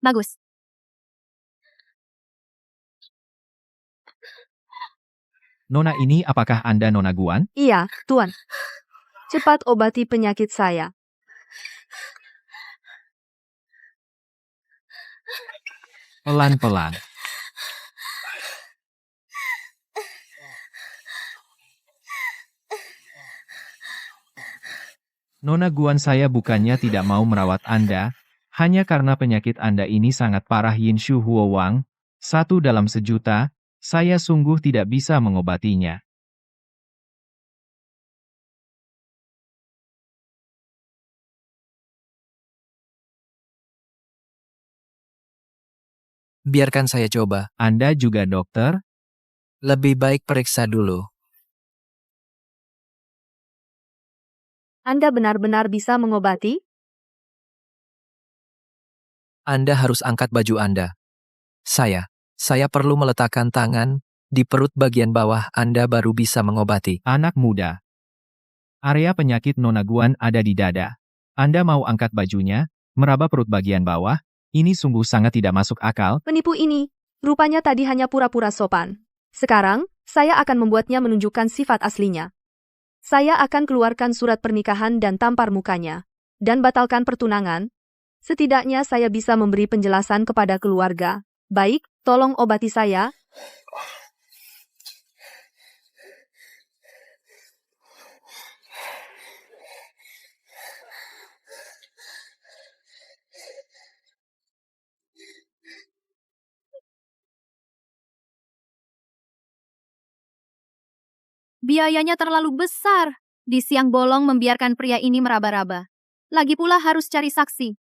Bagus. Nona ini apakah Anda Nona Guan? Iya, Tuan. Cepat obati penyakit saya. Pelan-pelan. Nona Guan, saya bukannya tidak mau merawat Anda, hanya karena penyakit Anda ini sangat parah. Yin Shu Huo Wang, 1 dalam 1.000.000, saya sungguh tidak bisa mengobatinya. Biarkan saya coba. Anda juga dokter? Lebih baik periksa dulu. Anda benar-benar bisa mengobati? Anda harus angkat baju Anda. Saya perlu meletakkan tangan di perut bagian bawah Anda baru bisa mengobati. Anak muda. Area penyakit Nona Guan ada di dada. Anda mau angkat bajunya, meraba perut bagian bawah? Ini sungguh sangat tidak masuk akal. Penipu ini, rupanya tadi hanya pura-pura sopan. Sekarang, saya akan membuatnya menunjukkan sifat aslinya. Saya akan keluarkan surat pernikahan dan tampar mukanya, dan batalkan pertunangan. Setidaknya saya bisa memberi penjelasan kepada keluarga. Baik, tolong obati saya. Biayanya terlalu besar. Di siang bolong membiarkan pria ini meraba-raba. Lagi pula harus cari saksi.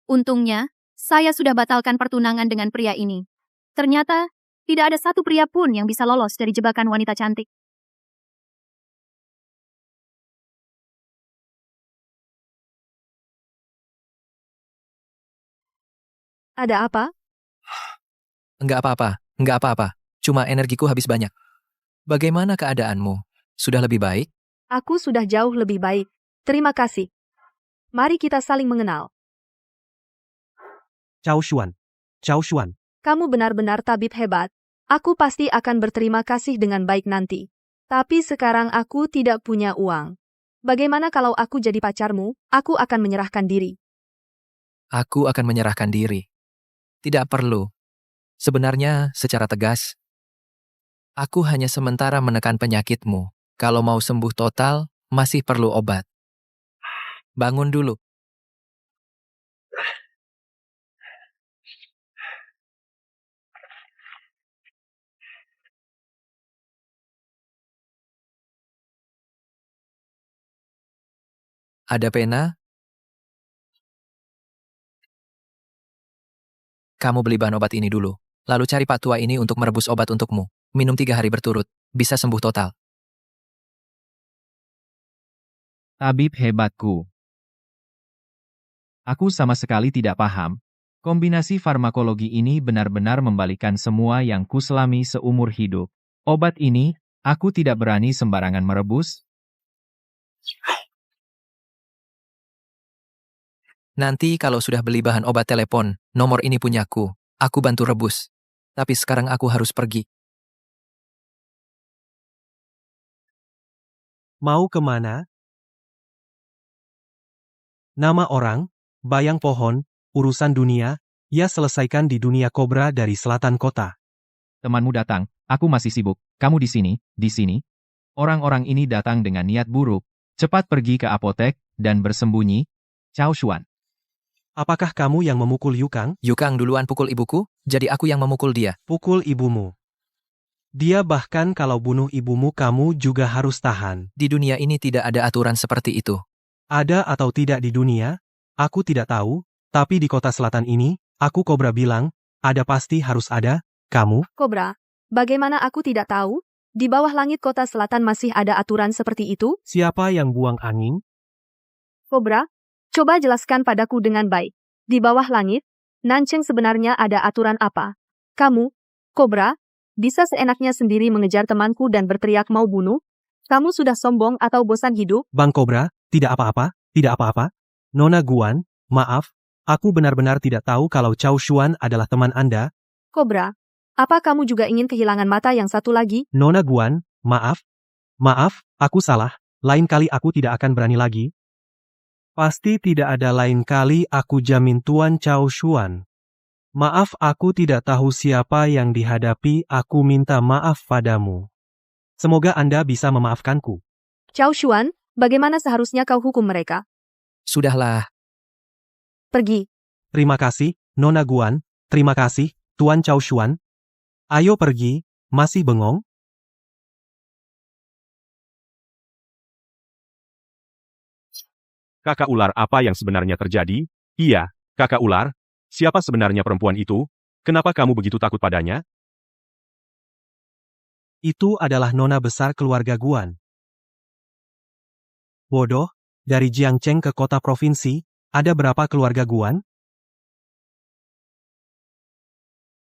Untungnya, saya sudah batalkan pertunangan dengan pria ini. Ternyata, tidak ada satu pria pun yang bisa lolos dari jebakan wanita cantik. Ada apa? Enggak apa-apa. Cuma energiku habis banyak. Bagaimana keadaanmu? Sudah lebih baik? Aku sudah jauh lebih baik. Terima kasih. Mari kita saling mengenal. Cao Xuan. Kamu benar-benar tabib hebat. Aku pasti akan berterima kasih dengan baik nanti. Tapi sekarang aku tidak punya uang. Bagaimana kalau aku jadi pacarmu? Aku akan menyerahkan diri. Aku akan menyerahkan diri. Tidak perlu. Sebenarnya, secara tegas, aku hanya sementara menekan penyakitmu. Kalau mau sembuh total, masih perlu obat. Bangun dulu. Ada pena? Kamu beli bahan obat ini dulu. Lalu cari Pak Tua ini untuk merebus obat untukmu. Minum 3 hari berturut. Bisa sembuh total. Tabib hebatku. Aku sama sekali tidak paham. Kombinasi farmakologi ini benar-benar membalikkan semua yang kuselami seumur hidup. Obat ini, aku tidak berani sembarangan merebus. Nanti kalau sudah beli bahan obat telepon, nomor ini punyaku. Aku bantu rebus. Tapi sekarang aku harus pergi. Mau kemana? Nama orang, bayang pohon, urusan dunia, ya selesaikan di dunia kobra dari selatan kota. Temanmu datang, aku masih sibuk. Kamu di sini. Orang-orang ini datang dengan niat buruk. Cepat pergi ke apotek dan bersembunyi. Cao Xuan. Apakah kamu yang memukul Yukang? Yukang duluan pukul ibuku, jadi aku yang memukul dia. Pukul ibumu. Dia bahkan kalau bunuh ibumu kamu juga harus tahan. Di dunia ini tidak ada aturan seperti itu. Ada atau tidak di dunia? Aku tidak tahu, tapi di kota selatan ini, aku Kobra bilang, ada pasti harus ada, kamu? Kobra, bagaimana aku tidak tahu? Di bawah langit kota selatan masih ada aturan seperti itu? Siapa yang buang angin? Kobra, coba jelaskan padaku dengan baik. Di bawah langit, Nancheng sebenarnya ada aturan apa? Kamu, Kobra, bisa seenaknya sendiri mengejar temanku dan berteriak mau bunuh? Kamu sudah sombong atau bosan hidup? Bang Kobra, tidak apa-apa. Nona Guan, maaf, Aku benar-benar tidak tahu kalau Cao Xuan adalah teman Anda. Cobra, apa kamu juga ingin kehilangan mata yang satu lagi? Nona Guan, maaf. Maaf, aku salah. Lain kali aku tidak akan berani lagi. Pasti tidak ada lain kali, aku jamin Tuan Cao Xuan. Maaf, aku tidak tahu siapa yang dihadapi, aku minta maaf padamu. Semoga Anda bisa memaafkanku. Cao Xuan, bagaimana seharusnya kau hukum mereka? Sudahlah, Pergi. Terima kasih, Nona Guan. Terima kasih, Tuan Cao Xuan. Ayo pergi, masih bengong? Kakak ular, apa yang sebenarnya terjadi? Iya, kakak ular. Siapa sebenarnya perempuan itu? Kenapa kamu begitu takut padanya? Itu adalah nona besar keluarga Guan. Bodoh, dari Jiangcheng ke kota provinsi, ada berapa keluarga Guan?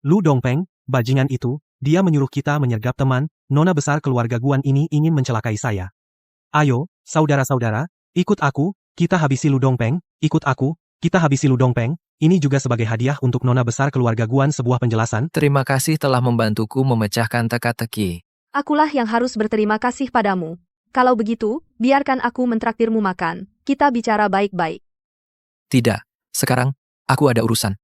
Lu Dongpeng, bajingan itu, dia menyuruh kita menyergap teman, nona besar keluarga Guan ini ingin mencelakai saya. Ayo, saudara-saudara, ikut aku, kita habisi Lu Dongpeng, ikut aku, kita habisi Lu Dongpeng, ini juga sebagai hadiah untuk nona besar keluarga Guan sebuah penjelasan. terima kasih telah membantuku memecahkan teka-teki. Akulah yang harus berterima kasih padamu. Kalau begitu, biarkan aku mentraktirmu makan. Kita bicara baik-baik. Tidak, sekarang, aku ada urusan.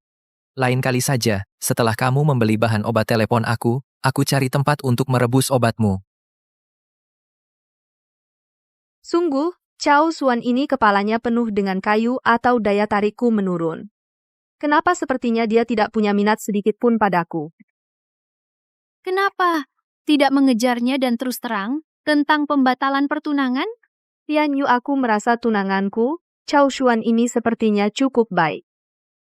Lain kali saja, setelah kamu membeli bahan obat telepon aku cari tempat untuk merebus obatmu. Sungguh, Cao Xuan ini kepalanya penuh dengan kayu atau daya tarikku menurun. Kenapa sepertinya dia tidak punya minat sedikit pun padaku? Kenapa tidak mengejarnya dan terus terang tentang pembatalan pertunangan? Tian Yu, aku merasa tunanganku, Cao Xuan ini sepertinya cukup baik.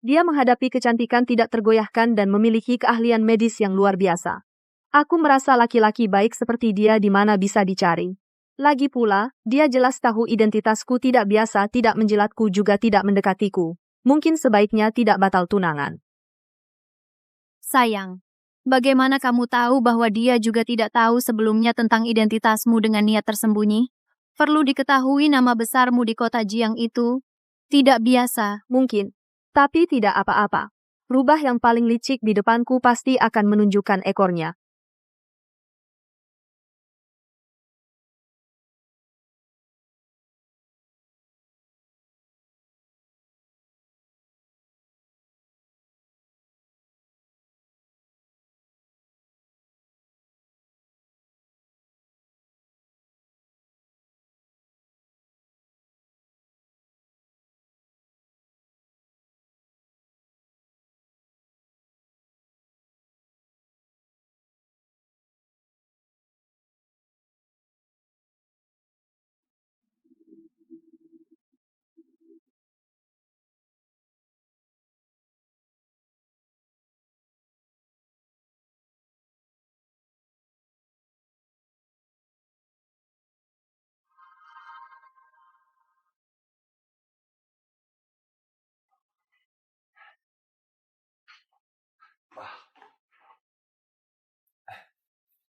Dia menghadapi kecantikan tidak tergoyahkan dan memiliki keahlian medis yang luar biasa. Aku merasa laki-laki baik seperti dia di mana bisa dicari. Lagi pula, dia jelas tahu identitasku tidak biasa, tidak menjilatku juga tidak mendekatiku. Mungkin sebaiknya tidak batal tunangan. Sayang, bagaimana kamu tahu bahwa dia juga tidak tahu sebelumnya tentang identitasmu dengan niat tersembunyi? Perlu diketahui nama besarmu di kota Jiang itu tidak biasa. Mungkin. Tapi tidak apa-apa. Rubah yang paling licik di depanku pasti akan menunjukkan ekornya.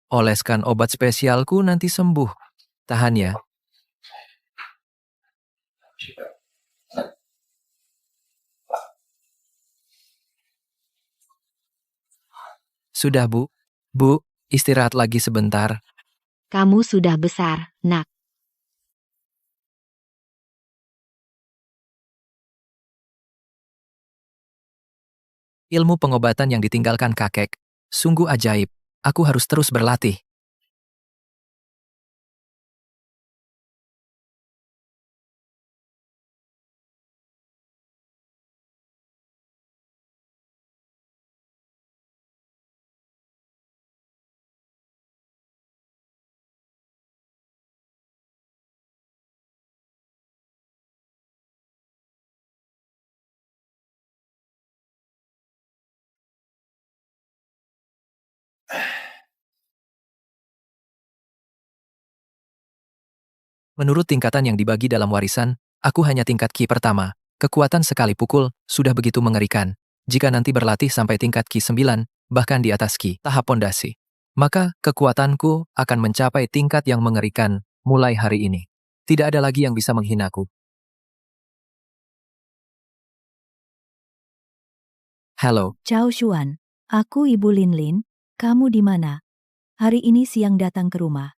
Oleskan obat spesialku nanti sembuh. Tahan ya. Sudah, Bu. Bu, istirahat lagi sebentar. Kamu sudah besar, nak. Ilmu pengobatan yang ditinggalkan kakek. Sungguh ajaib. Aku harus terus berlatih. Menurut tingkatan yang dibagi dalam warisan, aku hanya tingkat Ki pertama. Kekuatan sekali pukul sudah begitu mengerikan. Jika nanti berlatih sampai tingkat Ki 9, bahkan di atas Ki tahap pondasi, maka kekuatanku akan mencapai tingkat yang mengerikan mulai hari ini. Tidak ada lagi yang bisa menghinaku. Halo, Cao Xuan, aku Ibu Linlin, kamu di mana? Hari ini siang datang ke rumah.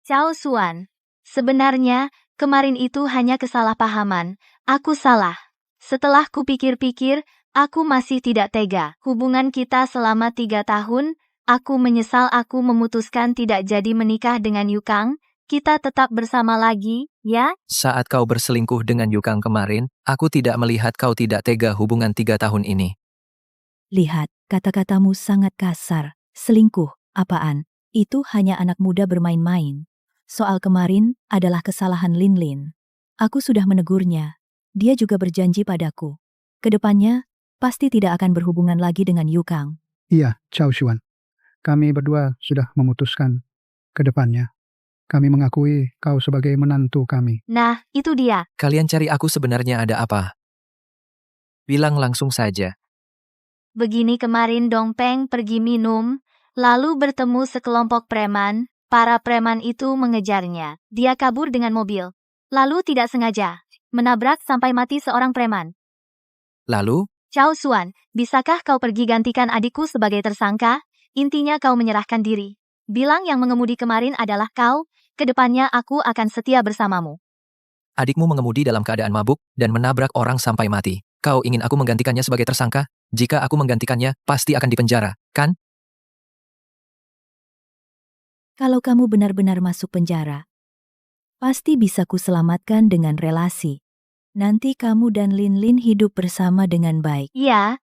Cao Xuan. Sebenarnya, kemarin itu hanya kesalahpahaman. Aku salah. Setelah kupikir-pikir, aku masih tidak tega. Hubungan kita selama 3 tahun, aku menyesal aku memutuskan tidak jadi menikah dengan Yukang. Kita tetap bersama lagi, ya? saat kau berselingkuh dengan Yukang kemarin, aku tidak melihat kau tidak tega hubungan 3 tahun ini. Lihat, kata-katamu sangat kasar. Selingkuh, apaan? Itu hanya anak muda bermain-main. Soal kemarin adalah kesalahan Linlin. Aku sudah menegurnya. Dia juga berjanji padaku. Kedepannya, pasti tidak akan berhubungan lagi dengan Yukang. Iya, Cao Xuan. Kami berdua sudah memutuskan ke depannya. Kami mengakui kau sebagai menantu kami. Nah, itu dia. Kalian cari aku sebenarnya ada apa? Bilang langsung saja. Begini kemarin Dongpeng pergi minum, lalu bertemu sekelompok preman. Para preman itu mengejarnya. Dia kabur dengan mobil. Lalu tidak sengaja menabrak sampai mati seorang preman. Lalu, Cao Xuan, bisakah kau pergi gantikan adikku sebagai tersangka? Intinya kau menyerahkan diri. Bilang yang mengemudi kemarin adalah kau. Kedepannya aku akan setia bersamamu. adikmu mengemudi dalam keadaan mabuk dan menabrak orang sampai mati. Kau ingin aku menggantikannya sebagai tersangka? Jika aku menggantikannya, pasti akan dipenjara, kan? Kalau kamu benar-benar masuk penjara, pasti bisa kuselamatkan dengan relasi. Nanti kamu dan Linlin hidup bersama dengan baik. Iya,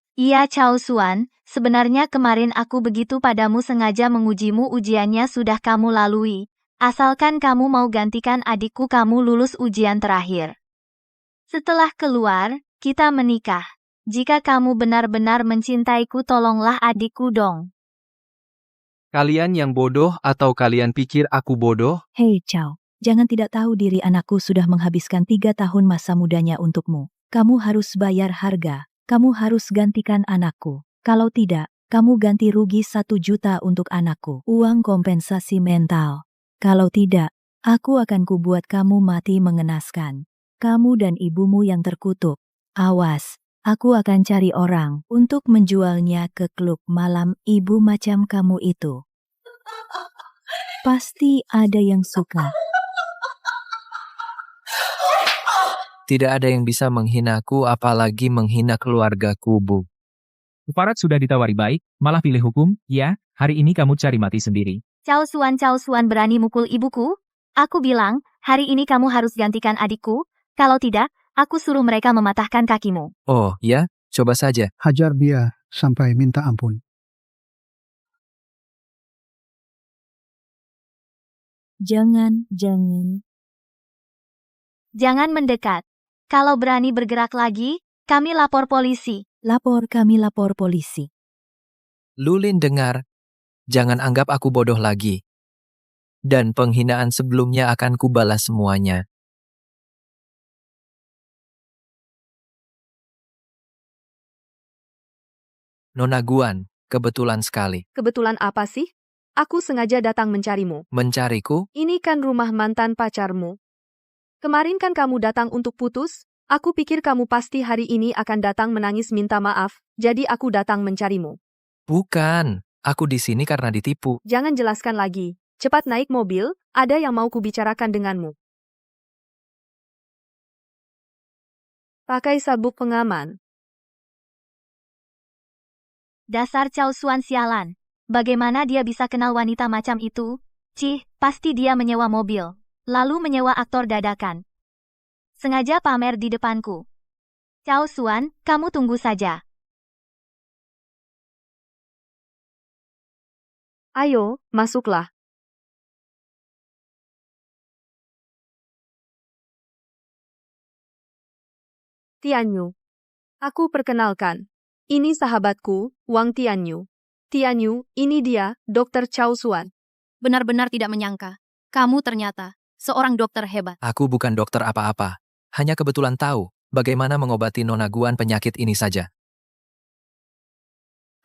Cao Xuan. Sebenarnya kemarin aku begitu padamu sengaja mengujimu ujiannya sudah kamu lalui. Asalkan kamu mau gantikan adikku kamu lulus ujian terakhir. Setelah keluar, kita menikah. Jika kamu benar-benar mencintaiku tolonglah adikku dong. Kalian yang bodoh atau kalian pikir aku bodoh? Hei Cao, jangan tidak tahu diri anakku sudah menghabiskan 3 tahun masa mudanya untukmu. Kamu harus bayar harga. Kamu harus gantikan anakku. Kalau tidak, kamu ganti rugi 1 juta untuk anakku. Uang kompensasi mental. Kalau tidak, aku akan kubuat kamu mati mengenaskan. Kamu dan ibumu yang terkutuk. Awas, aku akan cari orang untuk menjualnya ke klub malam ibu macam kamu itu. Pasti ada yang suka. Tidak ada yang bisa menghinaku apalagi menghina keluargaku, Bu. Farad sudah ditawari baik, malah pilih hukum, ya, hari ini kamu cari mati sendiri. Cao Xuan berani mukul ibuku? Aku bilang, hari ini kamu harus gantikan adikku. Kalau tidak, aku suruh mereka mematahkan kakimu. Oh, ya? Coba saja. Hajar dia sampai minta ampun. Jangan. Jangan mendekat. Kalau berani bergerak lagi, kami lapor polisi. Kami lapor polisi. Lulin dengar. Jangan anggap aku bodoh lagi. Dan penghinaan sebelumnya akan kubalas semuanya. Nona Guan, kebetulan sekali. Kebetulan apa sih? Aku sengaja datang mencarimu. Mencariku? Ini kan rumah mantan pacarmu. Kemarin kan kamu datang untuk putus? Aku pikir kamu pasti hari ini akan datang menangis minta maaf, jadi aku datang mencarimu. Bukan. Aku di sini karena ditipu. Jangan jelaskan lagi. Cepat naik mobil, ada yang mau kubicarakan denganmu. Pakai sabuk pengaman. Dasar Cao Xuan sialan. Bagaimana dia bisa kenal wanita macam itu? Cih, pasti dia menyewa mobil. Lalu menyewa aktor dadakan. Sengaja pamer di depanku. Cao Xuan, kamu tunggu saja. Ayo, masuklah. Tianyu. Aku perkenalkan. Ini sahabatku, Wang Tianyu. Tianyu, ini dia, Dr. Cao Xuan. Benar-benar tidak menyangka. Kamu ternyata seorang dokter hebat. Aku bukan dokter apa-apa. Hanya kebetulan tahu bagaimana mengobati Nona Guan penyakit ini saja.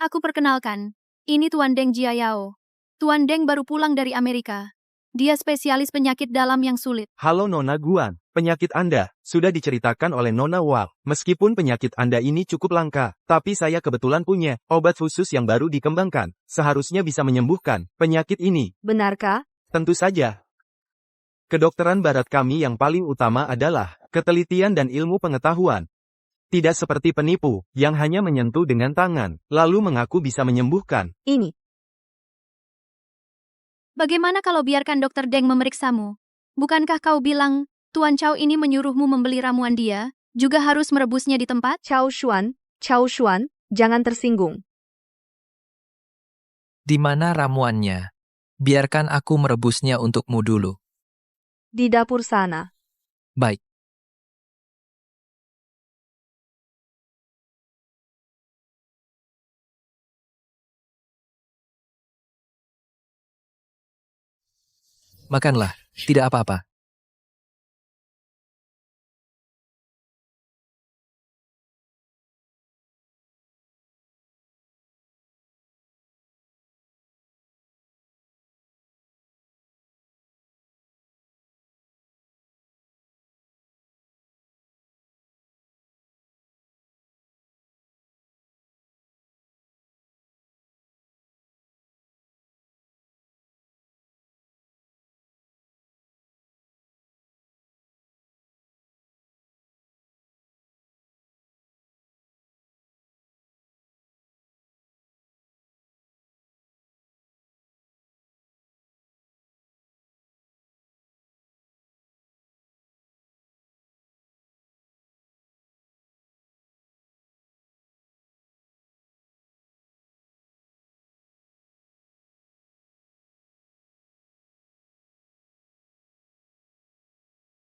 Aku perkenalkan. Ini Tuan Deng Jiayao. Tuan Deng baru pulang dari Amerika. Dia spesialis penyakit dalam yang sulit. Halo Nona Guan, penyakit Anda sudah diceritakan oleh Nona Wang. Meskipun penyakit Anda ini cukup langka, tapi saya kebetulan punya obat khusus yang baru dikembangkan. Seharusnya bisa menyembuhkan penyakit ini. Benarkah? Tentu saja. Kedokteran barat kami yang paling utama adalah ketelitian dan ilmu pengetahuan. Tidak seperti penipu, yang hanya menyentuh dengan tangan, lalu mengaku bisa menyembuhkan. Ini. Bagaimana kalau biarkan Dr. Deng memeriksamu? Bukankah kau bilang, Tuan Chow ini menyuruhmu membeli ramuan dia, juga harus merebusnya di tempat? Chow Xuan, jangan tersinggung. Di mana ramuannya? Biarkan aku merebusnya untukmu dulu. Di dapur sana. Baik. Makanlah, tidak apa-apa.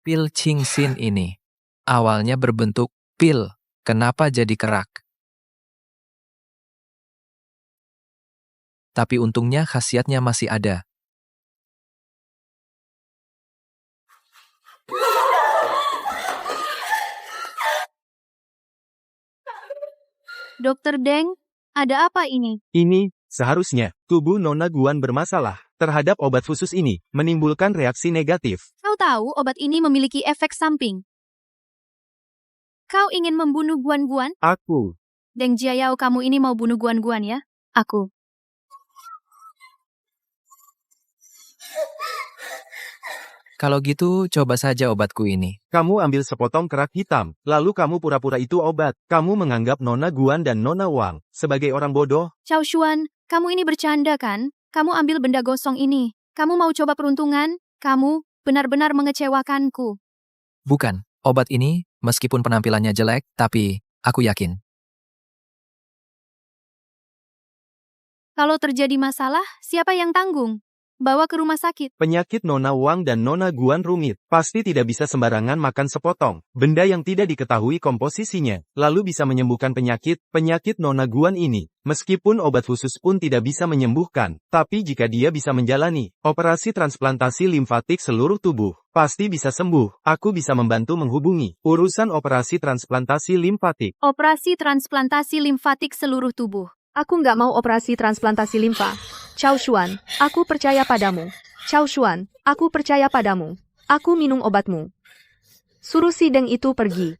Pil Qingxin ini awalnya berbentuk pil, kenapa jadi kerak? Tapi untungnya khasiatnya masih ada. Dr. Deng, ada apa ini? Ini, seharusnya, tubuh Nona Guan bermasalah terhadap obat khusus ini, menimbulkan reaksi negatif. Kau tahu obat ini memiliki efek samping. Kau ingin membunuh Guan-Guan? Aku. Deng Jiayao, kamu ini mau bunuh Guan-Guan ya? Aku. Kalau gitu, coba saja obatku ini. Kamu ambil sepotong kerak hitam, lalu kamu pura-pura itu obat. Kamu menganggap Nona Guan dan Nona Wang sebagai orang bodoh. Chow Xuan, kamu ini bercanda kan? Kamu ambil benda gosong ini. Kamu mau coba peruntungan? Kamu benar-benar mengecewakanku. Bukan, obat ini, meskipun penampilannya jelek, tapi aku yakin. Kalau terjadi masalah, siapa yang tanggung? Bawa ke rumah sakit. Penyakit Nona Wang dan Nona Guan rumit. Pasti tidak bisa sembarangan makan sepotong benda yang tidak diketahui komposisinya, lalu bisa menyembuhkan penyakit Nona Guan ini. Meskipun obat khusus pun tidak bisa menyembuhkan, tapi jika dia bisa menjalani operasi transplantasi limfatik seluruh tubuh, pasti bisa sembuh. Aku bisa membantu menghubungi urusan operasi transplantasi limfatik. Operasi transplantasi limfatik seluruh tubuh. Aku nggak mau operasi transplantasi limfa. Chow Xuan, aku percaya padamu. Chow Xuan, aku percaya padamu. Aku minum obatmu. Suruh si Deng itu pergi.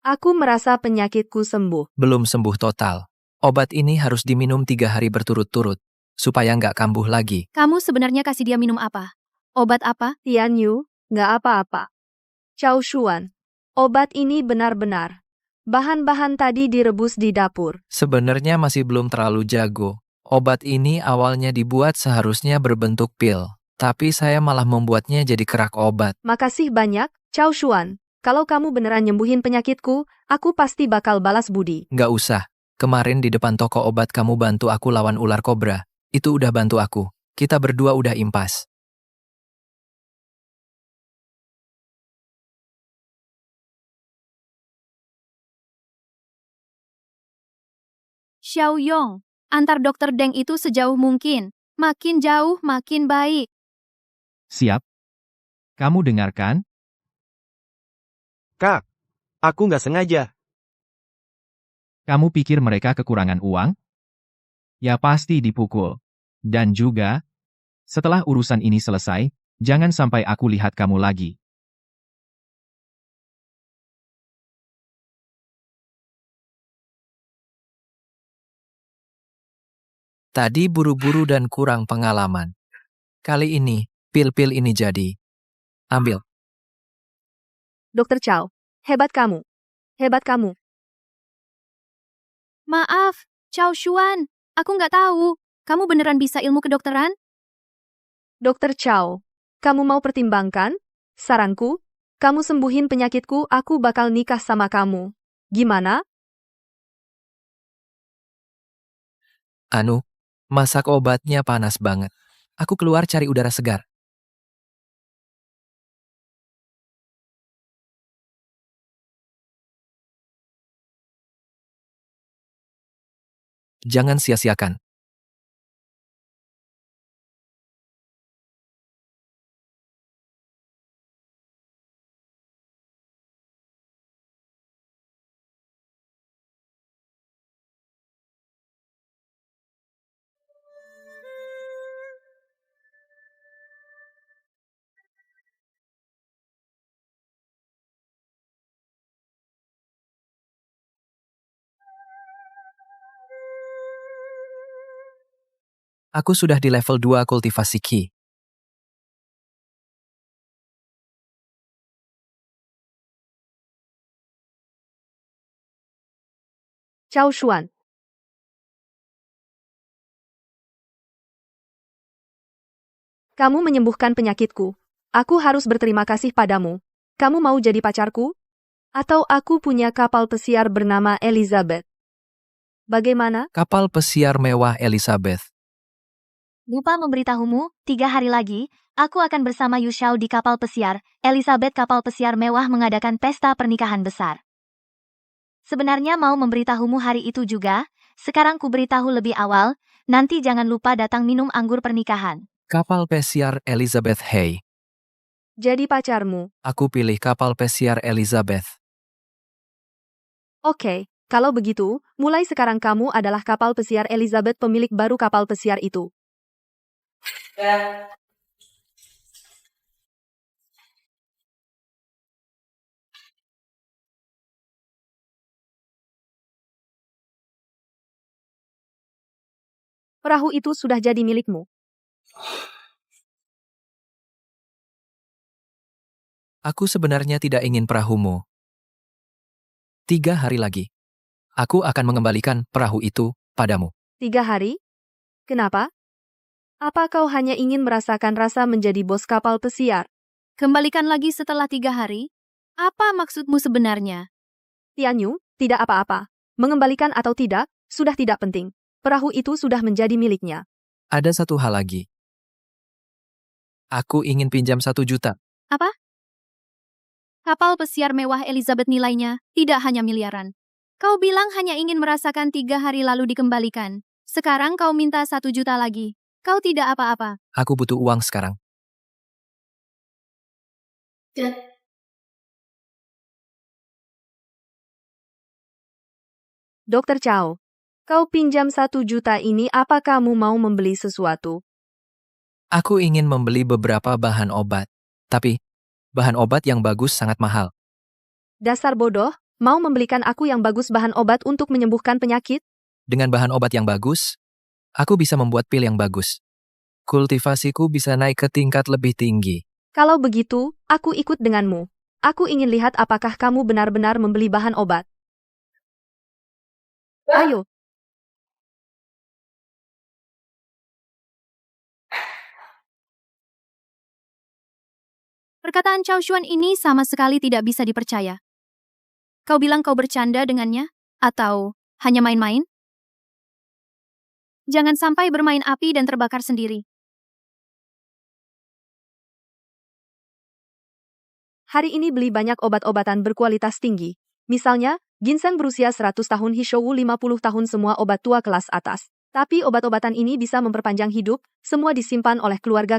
Aku merasa penyakitku sembuh. Belum sembuh total. Obat ini harus diminum 3 hari berturut-turut, supaya nggak kambuh lagi. Kamu sebenarnya kasih dia minum apa? Obat apa? Tian Yu, nggak apa-apa. Chow Xuan, obat ini benar-benar. Bahan-bahan tadi direbus di dapur. Sebenarnya masih belum terlalu jago. Obat ini awalnya dibuat seharusnya berbentuk pil, tapi saya malah membuatnya jadi kerak obat. Makasih banyak, Chow Xuan. Kalau kamu beneran nyembuhin penyakitku, aku pasti bakal balas budi. Nggak usah. Kemarin di depan toko obat kamu bantu aku lawan ular kobra. Itu udah bantu aku. Kita berdua udah impas. Xiao Yong, antar Dr. Deng itu sejauh mungkin. Makin jauh makin baik. Siap? Kamu dengarkan? Kak, aku nggak sengaja. Kamu pikir mereka kekurangan uang? Ya pasti dipukul. Dan juga, setelah urusan ini selesai, jangan sampai aku lihat kamu lagi. Tadi buru-buru dan kurang pengalaman. Kali ini, pil-pil ini jadi. Ambil. Dokter Chow, hebat kamu. Hebat kamu. Maaf, Chow Xuan. Aku nggak tahu. Kamu beneran bisa ilmu kedokteran? Dokter Chow, kamu mau pertimbangkan? Saranku, kamu sembuhin penyakitku, aku bakal nikah sama kamu. Gimana? Anu, masak obatnya panas banget. Aku keluar cari udara segar. Jangan sia-siakan. Aku sudah di level 2 kultivasi Qi. Chow Xuan. Kamu menyembuhkan penyakitku. Aku harus berterima kasih padamu. Kamu mau jadi pacarku? Atau aku punya kapal pesiar bernama Elizabeth? Bagaimana? Kapal pesiar mewah Elizabeth. Lupa memberitahumu, 3 hari lagi, aku akan bersama Yu Xiao di kapal pesiar. Elizabeth kapal pesiar mewah mengadakan pesta pernikahan besar. Sebenarnya mau memberitahumu hari itu juga, sekarang ku beritahu lebih awal, nanti jangan lupa datang minum anggur pernikahan. Kapal pesiar Elizabeth Hay. Jadi pacarmu. Aku pilih kapal pesiar Elizabeth. Oke, kalau begitu, mulai sekarang kamu adalah kapal pesiar Elizabeth, pemilik baru kapal pesiar itu. Perahu itu sudah jadi milikmu. Aku sebenarnya tidak ingin perahumu. 3 hari lagi. Aku akan mengembalikan perahu itu padamu. 3 hari? Kenapa? Apa kau hanya ingin merasakan rasa menjadi bos kapal pesiar? Kembalikan lagi setelah 3 hari? Apa maksudmu sebenarnya? Tianyu, tidak apa-apa. Mengembalikan atau tidak, sudah tidak penting. Perahu itu sudah menjadi miliknya. Ada satu hal lagi. Aku ingin pinjam 1 juta. Apa? Kapal pesiar mewah Elizabeth nilainya tidak hanya miliaran. Kau bilang hanya ingin merasakan 3 hari lalu dikembalikan. Sekarang kau minta 1 juta lagi. Kau tidak apa-apa. Aku butuh uang sekarang. Dokter Chow, kau pinjam 1 juta ini, apa kamu mau membeli sesuatu? Aku ingin membeli beberapa bahan obat. Tapi, bahan obat yang bagus sangat mahal. Dasar bodoh, mau membelikan aku yang bagus bahan obat untuk menyembuhkan penyakit? Dengan bahan obat yang bagus, aku bisa membuat pil yang bagus. Kultivasiku bisa naik ke tingkat lebih tinggi. Kalau begitu, aku ikut denganmu. Aku ingin lihat apakah kamu benar-benar membeli bahan obat. Ayo. Perkataan Chow Xuan ini sama sekali tidak bisa dipercaya. Kau bilang kau bercanda dengannya? Atau hanya main-main? Jangan sampai bermain api dan terbakar sendiri. Hari ini beli banyak obat-obatan berkualitas tinggi. Misalnya, ginseng berusia 100 tahun, Hishou 50 tahun, semua obat tua kelas atas. Tapi obat-obatan ini bisa memperpanjang hidup, semua disimpan oleh keluarga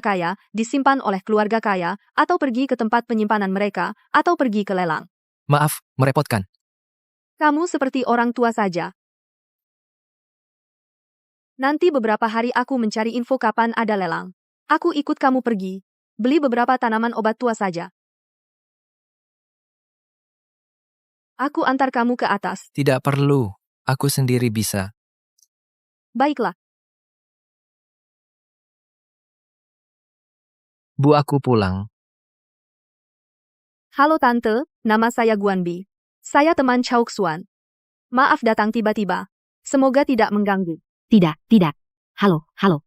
kaya, atau pergi ke tempat penyimpanan mereka, atau pergi ke lelang. Maaf, merepotkan. Kamu seperti orang tua saja. Nanti beberapa hari aku mencari info kapan ada lelang. Aku ikut kamu pergi. Beli beberapa tanaman obat tua saja. Aku antar kamu ke atas. Tidak perlu. Aku sendiri bisa. Baiklah. Bu, aku pulang. Halo Tante, nama saya Guanbi. Saya teman Chao Xuan. Maaf datang tiba-tiba. Semoga tidak mengganggu. Tidak, tidak. Halo, halo.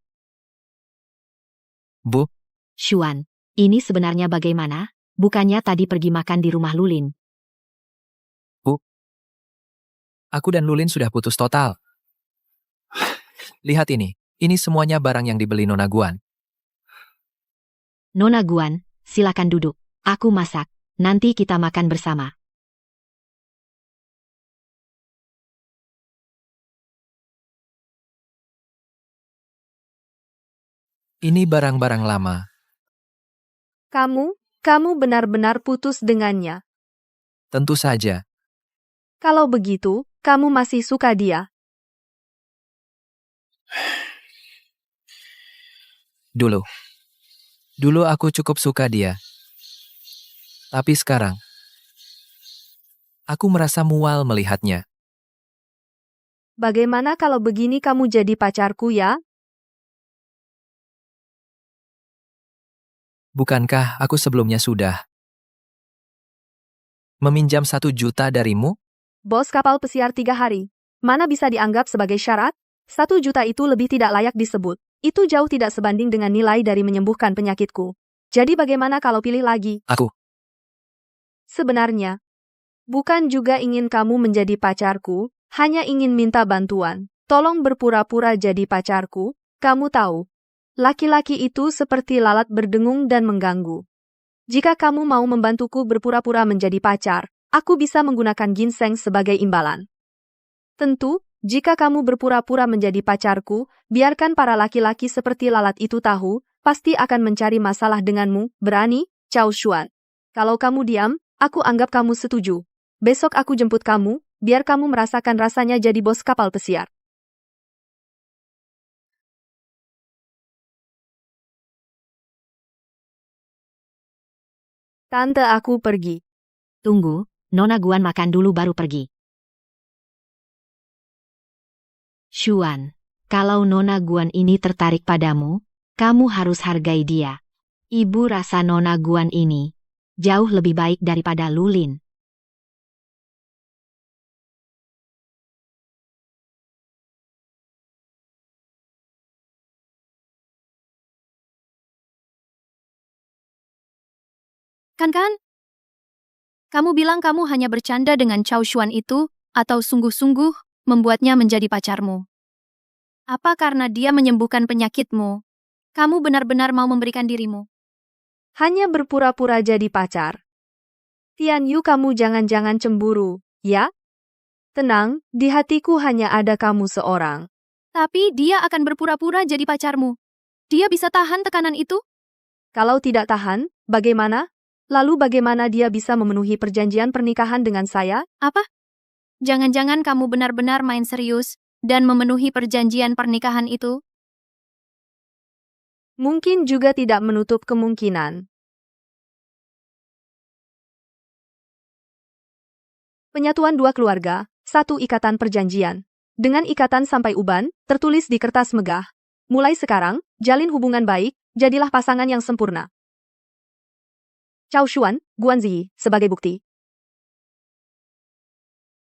Bu, Xuan, ini sebenarnya bagaimana? Bukannya tadi pergi makan di rumah Lulin. aku dan Lulin sudah putus total. Lihat ini. Ini semuanya barang yang dibeli Nona Guan. Nona Guan, silakan duduk. Aku masak. Nanti kita makan bersama. Ini barang-barang lama. Kamu benar-benar putus dengannya. Tentu saja. Kalau begitu, kamu masih suka dia. Dulu aku cukup suka dia. Tapi sekarang, aku merasa mual melihatnya. Bagaimana kalau begini kamu jadi pacarku ya? Bukankah aku sebelumnya sudah meminjam 1 juta darimu? Bos kapal pesiar 3 hari. Mana bisa dianggap sebagai syarat? 1 juta itu lebih tidak layak disebut. Itu jauh tidak sebanding dengan nilai dari menyembuhkan penyakitku. Jadi bagaimana kalau pilih lagi? Aku. Sebenarnya, bukan juga ingin kamu menjadi pacarku, hanya ingin minta bantuan. Tolong berpura-pura jadi pacarku, kamu tahu. Laki-laki itu seperti lalat berdengung dan mengganggu. Jika kamu mau membantuku berpura-pura menjadi pacar, aku bisa menggunakan ginseng sebagai imbalan. Tentu, jika kamu berpura-pura menjadi pacarku, biarkan para laki-laki seperti lalat itu tahu, pasti akan mencari masalah denganmu, berani, Chao Xuan. Kalau kamu diam, aku anggap kamu setuju. Besok aku jemput kamu, biar kamu merasakan rasanya jadi bos kapal pesiar. Tante aku pergi. Tunggu, Nona Guan makan dulu baru pergi. Xuan, kalau Nona Guan ini tertarik padamu, kamu harus hargai dia. Ibu rasa Nona Guan ini jauh lebih baik daripada Lulin. Kan? Kamu bilang kamu hanya bercanda dengan Chao Xuan itu, atau sungguh-sungguh membuatnya menjadi pacarmu? Apa karena dia menyembuhkan penyakitmu? Kamu benar-benar mau memberikan dirimu? Hanya berpura-pura jadi pacar. Tian Yu, kamu jangan-jangan cemburu, ya? Tenang, di hatiku hanya ada kamu seorang. Tapi dia akan berpura-pura jadi pacarmu. Dia bisa tahan tekanan itu? Kalau tidak tahan, bagaimana? Lalu bagaimana dia bisa memenuhi perjanjian pernikahan dengan saya? Apa? Jangan-jangan kamu benar-benar main serius dan memenuhi perjanjian pernikahan itu? Mungkin juga tidak menutup kemungkinan. Penyatuan dua keluarga, satu ikatan perjanjian. Dengan ikatan sampai uban, tertulis di kertas megah. Mulai sekarang, jalin hubungan baik, jadilah pasangan yang sempurna. Chao Xuan, Guanzi, sebagai bukti.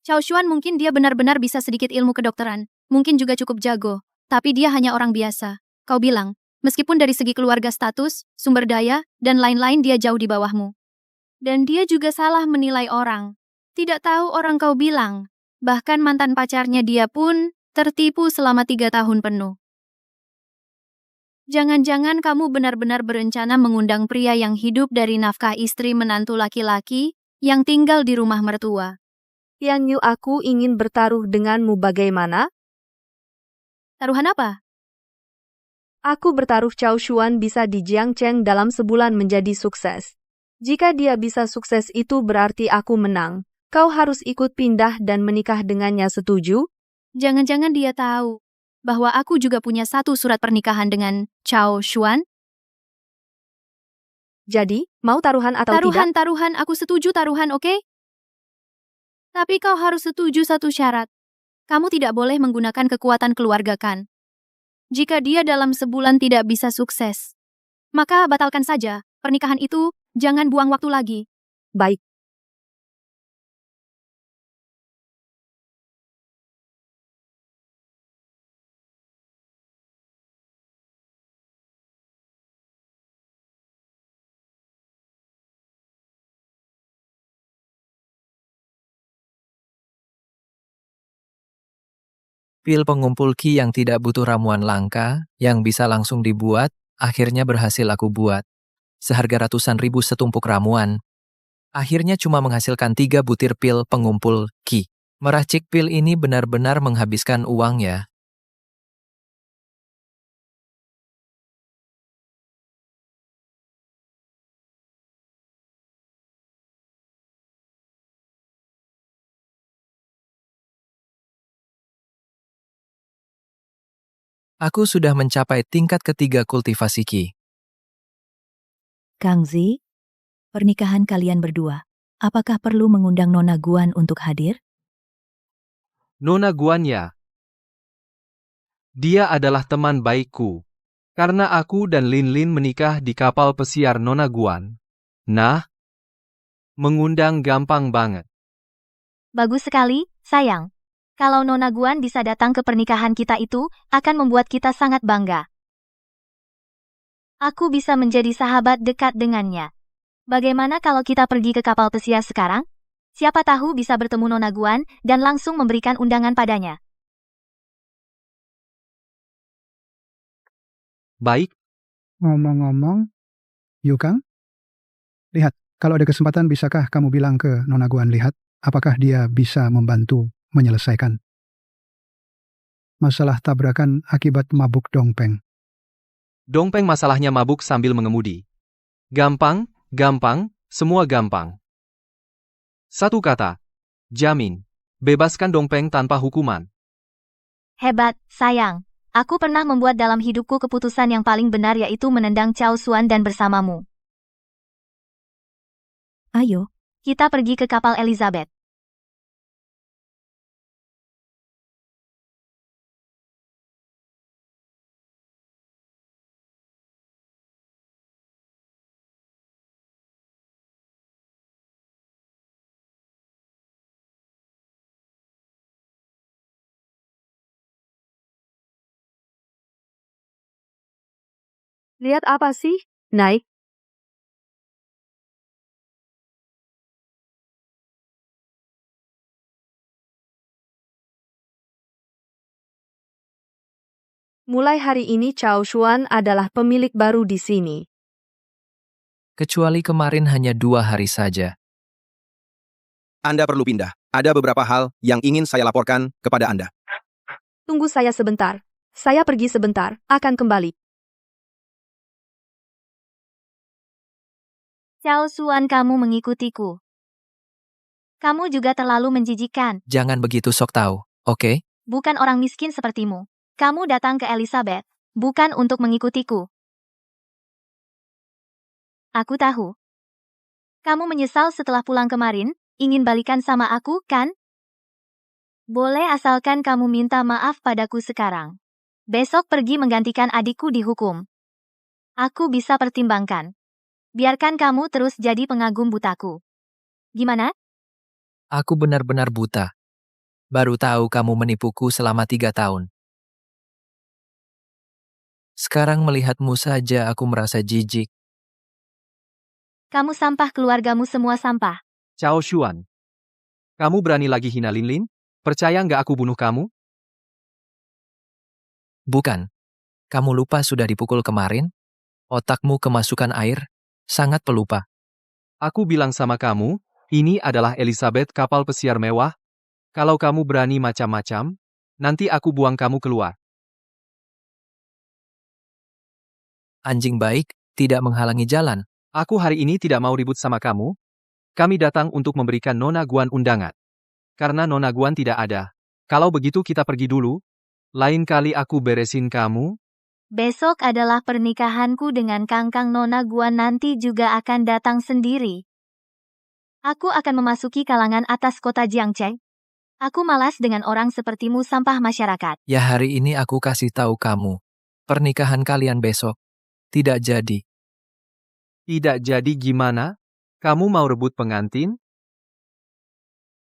Chao Xuan mungkin dia benar-benar bisa sedikit ilmu kedokteran, mungkin juga cukup jago, tapi dia hanya orang biasa. Kau bilang, meskipun dari segi keluarga status, sumber daya, dan lain-lain dia jauh di bawahmu. Dan dia juga salah menilai orang. Tidak tahu orang kau bilang, bahkan mantan pacarnya dia pun tertipu selama 3 tahun penuh. Jangan-jangan kamu benar-benar berencana mengundang pria yang hidup dari nafkah istri menantu laki-laki yang tinggal di rumah mertua. Tian Yu, aku ingin bertaruh denganmu bagaimana? Taruhan apa? Aku bertaruh Cao Xuan bisa di Jiangcheng dalam sebulan menjadi sukses. Jika dia bisa sukses itu berarti aku menang. Kau harus ikut pindah dan menikah dengannya, setuju? Jangan-jangan dia tahu bahwa aku juga punya satu surat pernikahan dengan Cao Xuan? Jadi, mau taruhan atau tidak? Taruhan, aku setuju taruhan, oke? Tapi kau harus setuju satu syarat. Kamu tidak boleh menggunakan kekuatan keluarga Kan. Jika dia dalam sebulan tidak bisa sukses, maka batalkan saja pernikahan itu, jangan buang waktu lagi. Baik. Pil pengumpul Qi yang tidak butuh ramuan langka, yang bisa langsung dibuat, akhirnya berhasil aku buat. Seharga ratusan ribu setumpuk ramuan. Akhirnya cuma menghasilkan 3 butir pil pengumpul Qi. Meracik pil ini benar-benar menghabiskan uang ya. Aku sudah mencapai tingkat ketiga kultivasi Qi. Kang Zi, pernikahan kalian berdua. Apakah perlu mengundang Nona Guan untuk hadir? Nona Guan ya. Dia adalah teman baikku. Karena aku dan Lin Lin menikah di kapal pesiar Nona Guan. Nah, mengundang gampang banget. Bagus sekali, sayang. Kalau Nona Guan bisa datang ke pernikahan kita itu, akan membuat kita sangat bangga. Aku bisa menjadi sahabat dekat dengannya. Bagaimana kalau kita pergi ke kapal pesiar sekarang? Siapa tahu bisa bertemu Nona Guan dan langsung memberikan undangan padanya. Baik, Ngomong-ngomong, Yukang, lihat, kalau ada kesempatan bisakah kamu bilang ke Nona Guan lihat, apakah dia bisa membantu menyelesaikan masalah tabrakan akibat mabuk Dongpeng. Dongpeng masalahnya mabuk sambil mengemudi. Gampang, semua gampang. Satu kata, jamin, bebaskan Dongpeng tanpa hukuman. Hebat, sayang. Aku pernah membuat dalam hidupku keputusan yang paling benar yaitu menendang Cao Xuan dan bersamamu. Ayo, Kita pergi ke kapal Elizabeth. Lihat apa sih? Naik. Mulai hari ini Cao Xuan adalah pemilik baru di sini. Kecuali kemarin hanya 2 hari saja. Anda perlu pindah. Ada beberapa hal yang ingin saya laporkan kepada Anda. Tunggu saya sebentar. Saya pergi sebentar, akan kembali. Cao Xuan, kamu mengikutiku. Kamu juga terlalu menjijikan. Jangan begitu sok tahu, oke? Bukan orang miskin sepertimu. Kamu datang ke Elizabeth, bukan untuk mengikutiku. Aku tahu. Kamu menyesal setelah pulang kemarin, ingin balikan sama aku, kan? Boleh asalkan kamu minta maaf padaku sekarang. Besok pergi menggantikan adikku dihukum. Aku bisa pertimbangkan. Biarkan kamu terus jadi pengagum butaku. Gimana? Aku benar-benar buta. Baru tahu kamu menipuku selama 3 tahun. Sekarang melihatmu saja aku merasa jijik. Kamu sampah, keluargamu semua sampah. Cao Xuan, kamu berani lagi hina Lin Lin? Percaya nggak aku bunuh kamu? Bukan. Kamu lupa sudah dipukul kemarin? Otakmu kemasukan air? Sangat pelupa. Aku bilang sama kamu, ini adalah Elizabeth kapal pesiar mewah. Kalau kamu berani macam-macam, nanti aku buang kamu keluar. Anjing baik, tidak menghalangi jalan. Aku hari ini tidak mau ribut sama kamu. Kami datang untuk memberikan Nona Guan undangan. Karena Nona Guan tidak ada. Kalau begitu kita pergi dulu. Lain kali aku beresin kamu. Besok adalah pernikahanku dengan Kangkang Nona Guan, nanti juga akan datang sendiri. Aku akan memasuki kalangan atas kota Jiangcheng. Aku malas dengan orang sepertimu, sampah masyarakat. Ya, hari ini aku kasih tahu kamu. Pernikahan kalian besok tidak jadi. Tidak jadi gimana? Kamu mau rebut pengantin?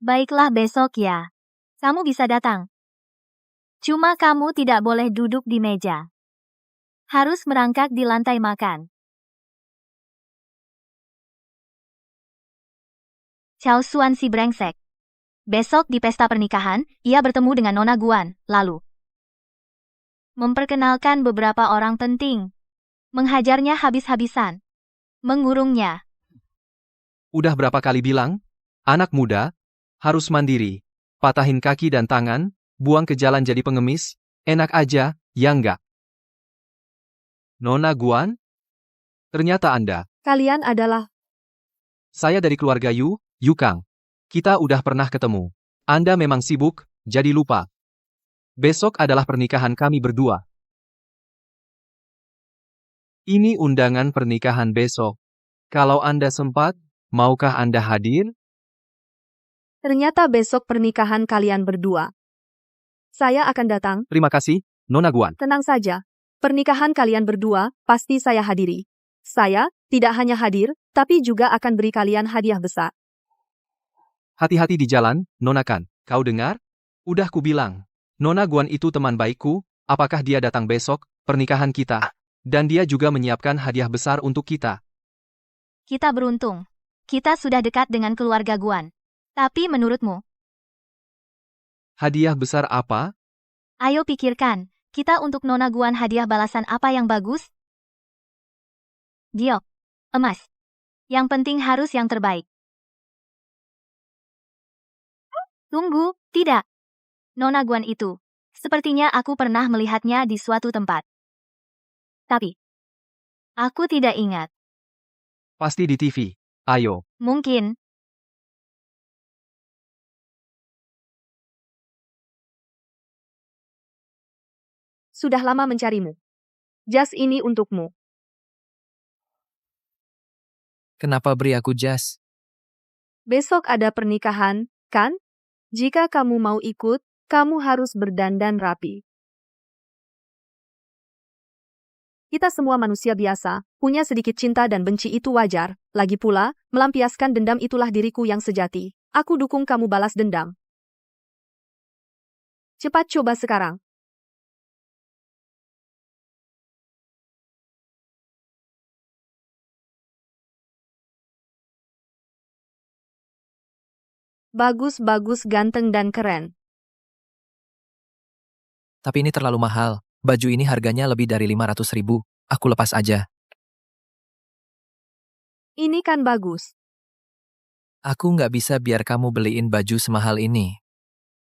Baiklah, besok ya. Kamu bisa datang. Cuma kamu tidak boleh duduk di meja. Harus merangkak di lantai makan. Chao Xuan si brengsek. Besok di pesta pernikahan, ia bertemu dengan Nona Guan, lalu memperkenalkan beberapa orang penting. Menghajarnya habis-habisan. Mengurungnya. Udah berapa kali bilang? Anak muda, harus mandiri. Patahin kaki dan tangan, buang ke jalan jadi pengemis, enak aja, ya enggak? Nona Guan? Ternyata Anda. Kalian adalah... Saya dari keluarga Yu Kang. Kita udah pernah ketemu. Anda memang sibuk, jadi lupa. Besok adalah pernikahan kami berdua. Ini undangan pernikahan besok. Kalau Anda sempat, maukah Anda hadir? Ternyata besok pernikahan kalian berdua. Saya akan datang. Terima kasih, Nona Guan. Tenang saja. Pernikahan kalian berdua, pasti saya hadiri. Saya, tidak hanya hadir, tapi juga akan beri kalian hadiah besar. Hati-hati di jalan, Nona Kan. Kau dengar? Udah ku bilang. Nona Guan itu teman baikku, apakah dia datang besok, pernikahan kita? Dan dia juga menyiapkan hadiah besar untuk kita. Kita beruntung. Kita sudah dekat dengan keluarga Guan. Tapi menurutmu? Hadiah besar apa? Ayo pikirkan, kita untuk Nona Guan hadiah balasan apa yang bagus? Giok. Emas. Yang penting harus yang terbaik. Tunggu, tidak. Nona Guan itu. Sepertinya aku pernah melihatnya di suatu tempat. Tapi, aku tidak ingat. Pasti di TV. Ayo. Mungkin. Sudah lama mencarimu. Jas ini untukmu. Kenapa beri aku jas? Besok ada pernikahan, kan? Jika kamu mau ikut, kamu harus berdandan rapi. Kita semua manusia biasa, punya sedikit cinta dan benci, itu wajar. Lagi pula, melampiaskan dendam itulah diriku yang sejati. Aku dukung kamu balas dendam. Cepat coba sekarang. Bagus-bagus, ganteng dan keren. Tapi ini terlalu mahal. Baju ini harganya lebih dari 500.000. Aku lepas aja. Ini kan bagus. Aku nggak bisa biar kamu beliin baju semahal ini.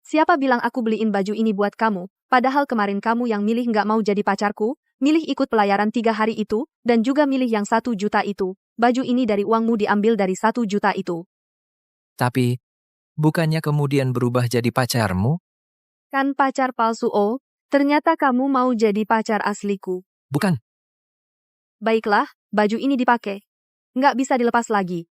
Siapa bilang aku beliin baju ini buat kamu? Padahal kemarin kamu yang milih nggak mau jadi pacarku, milih ikut pelayaran 3 hari itu, dan juga milih yang 1 juta itu. Baju ini dari uangmu diambil dari 1 juta itu. Tapi, bukannya kemudian berubah jadi pacarmu? Kan pacar palsu, oh. Ternyata kamu mau jadi pacar asliku. Bukan. Baiklah, baju ini dipakai. Nggak bisa dilepas lagi.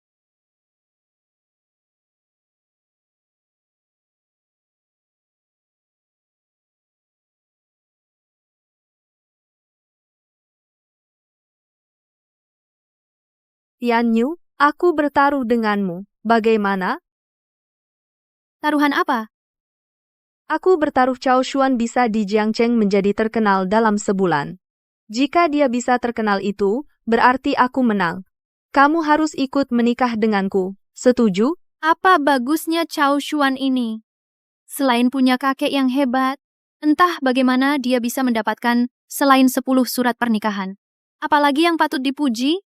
Yan Yu, aku bertaruh denganmu. Bagaimana? Taruhan apa? Aku bertaruh Chao Xuan bisa di Jiangcheng menjadi terkenal dalam sebulan. Jika dia bisa terkenal itu, berarti aku menang. Kamu harus ikut menikah denganku. Setuju? Apa bagusnya Chao Xuan ini? Selain punya kakek yang hebat, entah bagaimana dia bisa mendapatkan selain 10 surat pernikahan. Apalagi yang patut dipuji?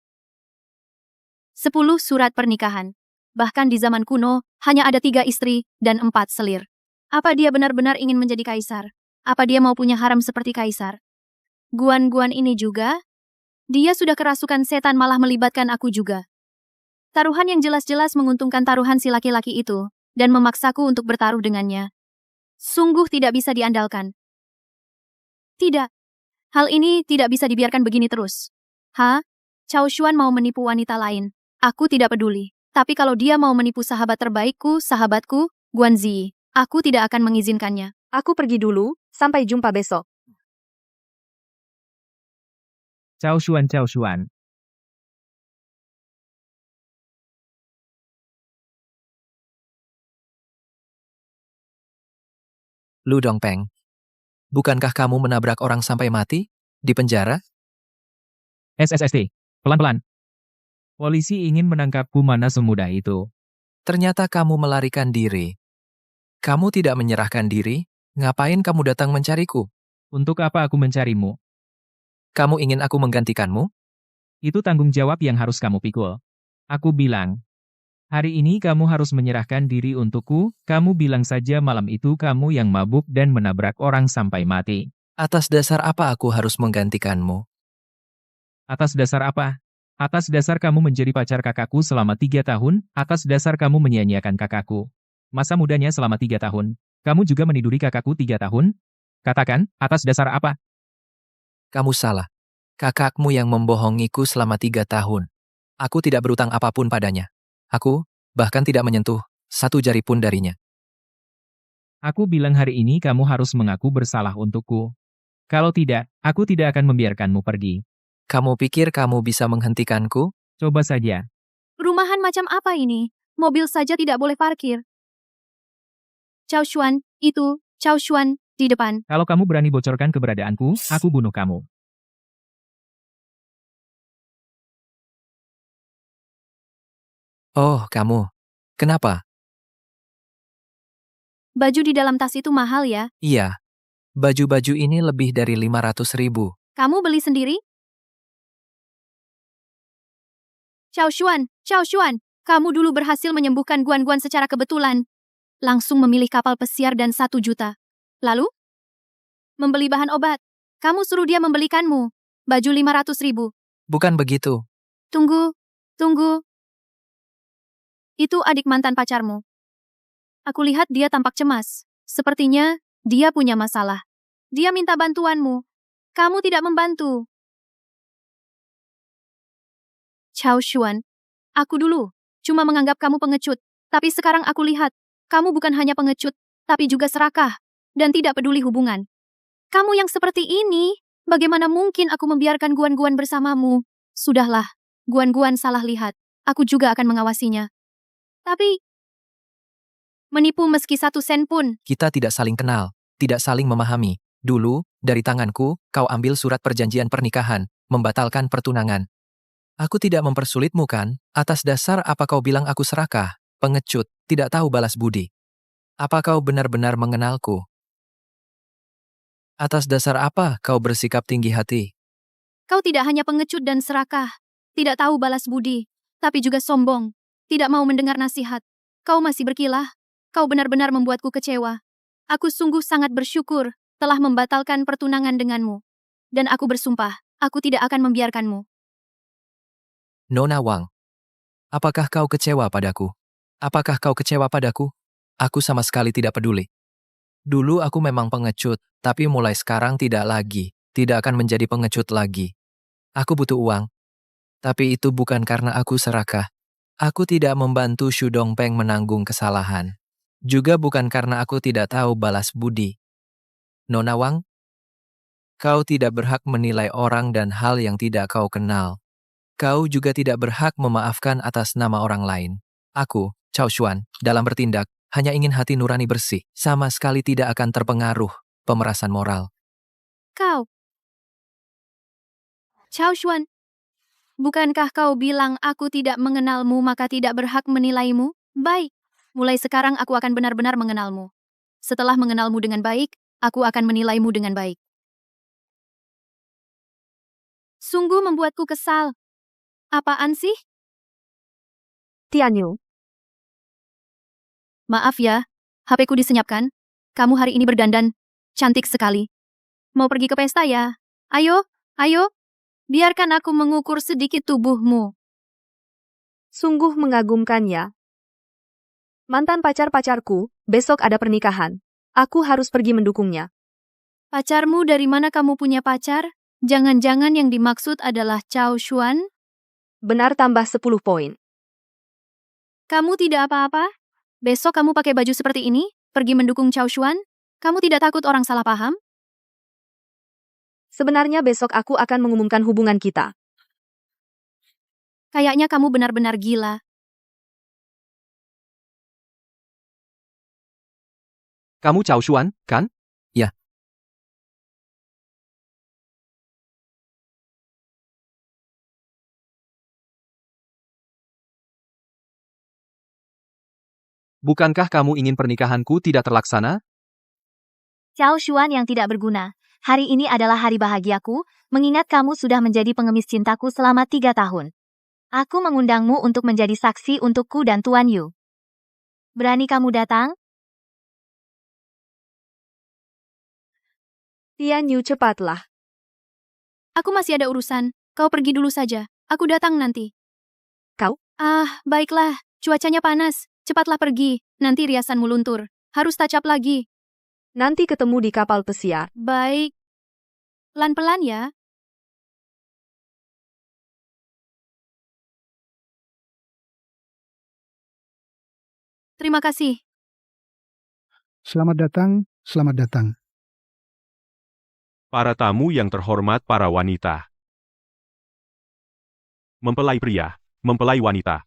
10 surat pernikahan. Bahkan di zaman kuno, hanya ada 3 istri dan 4 selir. Apa dia benar-benar ingin menjadi kaisar? Apa dia mau punya harem seperti kaisar? Guan-guan ini juga? Dia sudah kerasukan setan malah melibatkan aku juga. Taruhan yang jelas-jelas menguntungkan taruhan si laki-laki itu, dan memaksaku untuk bertaruh dengannya. Sungguh tidak bisa diandalkan. Tidak. Hal ini tidak bisa dibiarkan begini terus. Cao Xuan mau menipu wanita lain. Aku tidak peduli. Tapi kalau dia mau menipu sahabat terbaikku, sahabatku, Guanzi, aku tidak akan mengizinkannya. Aku pergi dulu, sampai jumpa besok. Cao Xuan, Cao Xuan. Lu Dongpeng. Bukankah kamu menabrak orang sampai mati? Di penjara? SSST. Pelan-pelan. Polisi ingin menangkapku mana semudah itu. Ternyata kamu melarikan diri. Kamu tidak menyerahkan diri? Ngapain kamu datang mencariku? Untuk apa aku mencarimu? Kamu ingin aku menggantikanmu? Itu tanggung jawab yang harus kamu pikul. Aku bilang, hari ini kamu harus menyerahkan diri untukku, kamu bilang saja malam itu kamu yang mabuk dan menabrak orang sampai mati. Atas dasar apa aku harus menggantikanmu? Atas dasar apa? Atas dasar kamu menjadi pacar kakakku selama 3 tahun, atas dasar kamu menyia-nyiakan kakakku. Masa mudanya selama 3 tahun. Kamu juga meniduri kakakku 3 tahun? Katakan, atas dasar apa? Kamu salah. Kakakmu yang membohongiku selama 3 tahun. Aku tidak berutang apapun padanya. Aku, bahkan tidak menyentuh 1 jari pun darinya. Aku bilang hari ini kamu harus mengaku bersalah untukku. Kalau tidak, aku tidak akan membiarkanmu pergi. Kamu pikir kamu bisa menghentikanku? Coba saja. Rumahan macam apa ini? Mobil saja tidak boleh parkir. Cao Xuan, itu, Cao Xuan, di depan. Kalau kamu berani bocorkan keberadaanku, aku bunuh kamu. Oh, kamu. Kenapa? Baju di dalam tas itu mahal ya? Iya. Baju-baju ini lebih dari 500.000. Kamu beli sendiri? Cao Xuan, kamu dulu berhasil menyembuhkan Guan-Guan secara kebetulan. Langsung memilih kapal pesiar dan 1 juta. Lalu? Membeli bahan obat. Kamu suruh dia membelikanmu. Baju 500.000. Bukan begitu. Tunggu. Itu adik mantan pacarmu. Aku lihat dia tampak cemas. Sepertinya, dia punya masalah. Dia minta bantuanmu. Kamu tidak membantu. Cao Xuan, aku dulu cuma menganggap kamu pengecut, tapi sekarang aku lihat, kamu bukan hanya pengecut, tapi juga serakah, dan tidak peduli hubungan. Kamu yang seperti ini, bagaimana mungkin aku membiarkan Guan-Guan bersamamu? Sudahlah, Guan-Guan salah lihat, aku juga akan mengawasinya. Tapi, menipu meski 1 sen pun. Kita tidak saling kenal, tidak saling memahami. Dulu, dari tanganku, kau ambil surat perjanjian pernikahan, membatalkan pertunangan. Aku tidak mempersulitmu kan? Atas dasar apa kau bilang aku serakah, pengecut, tidak tahu balas budi? Apa kau benar-benar mengenalku? Atas dasar apa kau bersikap tinggi hati? Kau tidak hanya pengecut dan serakah, tidak tahu balas budi, tapi juga sombong, tidak mau mendengar nasihat. Kau masih berkilah, kau benar-benar membuatku kecewa. Aku sungguh sangat bersyukur telah membatalkan pertunangan denganmu. Dan aku bersumpah, aku tidak akan membiarkanmu. Nona Wang, apakah kau kecewa padaku? Apakah kau kecewa padaku? Aku sama sekali tidak peduli. Dulu aku memang pengecut, tapi mulai sekarang tidak lagi. Tidak akan menjadi pengecut lagi. Aku butuh uang. Tapi itu bukan karena aku serakah. Aku tidak membantu Xu Dongpeng menanggung kesalahan. Juga bukan karena aku tidak tahu balas budi. Nona Wang, kau tidak berhak menilai orang dan hal yang tidak kau kenal. Kau juga tidak berhak memaafkan atas nama orang lain. Aku, Cao Xuan, dalam bertindak, hanya ingin hati nurani bersih, sama sekali tidak akan terpengaruh pemerasan moral. Kau. Cao Xuan, bukankah kau bilang aku tidak mengenalmu maka tidak berhak menilaimu? Baik, mulai sekarang aku akan benar-benar mengenalmu. Setelah mengenalmu dengan baik, aku akan menilaimu dengan baik. Sungguh membuatku kesal. Apaan sih? Tianyu, Maaf ya, HP-ku disenyapkan. Kamu hari ini berdandan. Cantik sekali. Mau pergi ke pesta ya? Ayo. Biarkan aku mengukur sedikit tubuhmu. Sungguh mengagumkan ya. Mantan pacar-pacarku, besok ada pernikahan. Aku harus pergi mendukungnya. Pacarmu dari mana kamu punya pacar? Jangan-jangan yang dimaksud adalah Cao Xuan? Benar tambah 10 poin. Kamu tidak apa-apa? Besok kamu pakai baju seperti ini, pergi mendukung Cao Xuan? Kamu tidak takut orang salah paham? Sebenarnya besok aku akan mengumumkan hubungan kita. Kayaknya kamu benar-benar gila. Kamu Cao Xuan, kan? Ya. Bukankah kamu ingin pernikahanku tidak terlaksana? Cao Xuan yang tidak berguna. Hari ini adalah hari bahagiaku, mengingat kamu sudah menjadi pengemis cintaku selama 3 tahun. Aku mengundangmu untuk menjadi saksi untukku dan Tuan Yu. Berani kamu datang? Tian Yu, cepatlah. Aku masih ada urusan. Kau pergi dulu saja. Aku datang nanti. Kau? Baiklah. Cuacanya panas. Cepatlah pergi. Nanti riasanmu luntur. Harus touch up lagi. Nanti ketemu di kapal pesiar. Baik. Pelan-pelan ya. Terima kasih. Selamat datang, selamat datang. Para tamu yang terhormat, para wanita. Mempelai pria, mempelai wanita.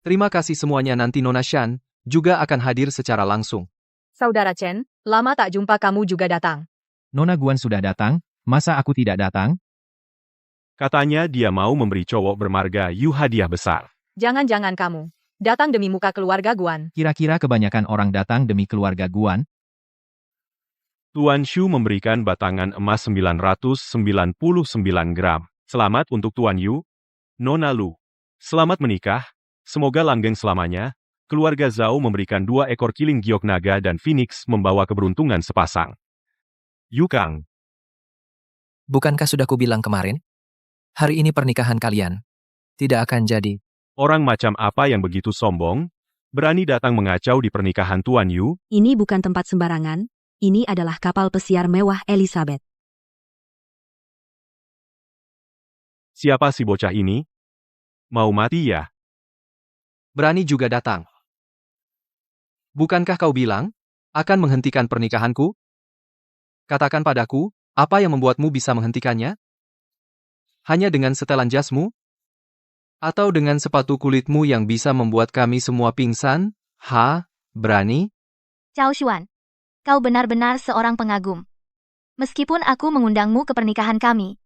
Terima kasih semuanya, nanti Nona Shan juga akan hadir secara langsung. Saudara Chen, lama tak jumpa, kamu juga datang. Nona Guan sudah datang, masa aku tidak datang? Katanya dia mau memberi cowok bermarga Yu hadiah besar. Jangan-jangan kamu datang demi muka keluarga Guan. Kira-kira kebanyakan orang datang demi keluarga Guan? Tuan Shu memberikan batangan emas 999 gram. Selamat untuk Tuan Yu. Nona Lu. Selamat menikah. Semoga langgeng selamanya. Keluarga Zhao memberikan 2 ekor kiling giok naga dan Phoenix membawa keberuntungan sepasang. Yu Kang. Bukankah sudah kubilang kemarin? Hari ini pernikahan kalian tidak akan jadi. Orang macam apa yang begitu sombong? Berani datang mengacau di pernikahan Tuan Yu? Ini bukan tempat sembarangan. Ini adalah kapal pesiar mewah Elizabeth. Siapa si bocah ini? Mau mati ya? Berani juga datang. Bukankah kau bilang akan menghentikan pernikahanku? Katakan padaku, apa yang membuatmu bisa menghentikannya? Hanya dengan setelan jasmu? Atau dengan sepatu kulitmu yang bisa membuat kami semua pingsan? Berani? Cao Xuan, kau benar-benar seorang pengagum. Meskipun aku mengundangmu ke pernikahan kami,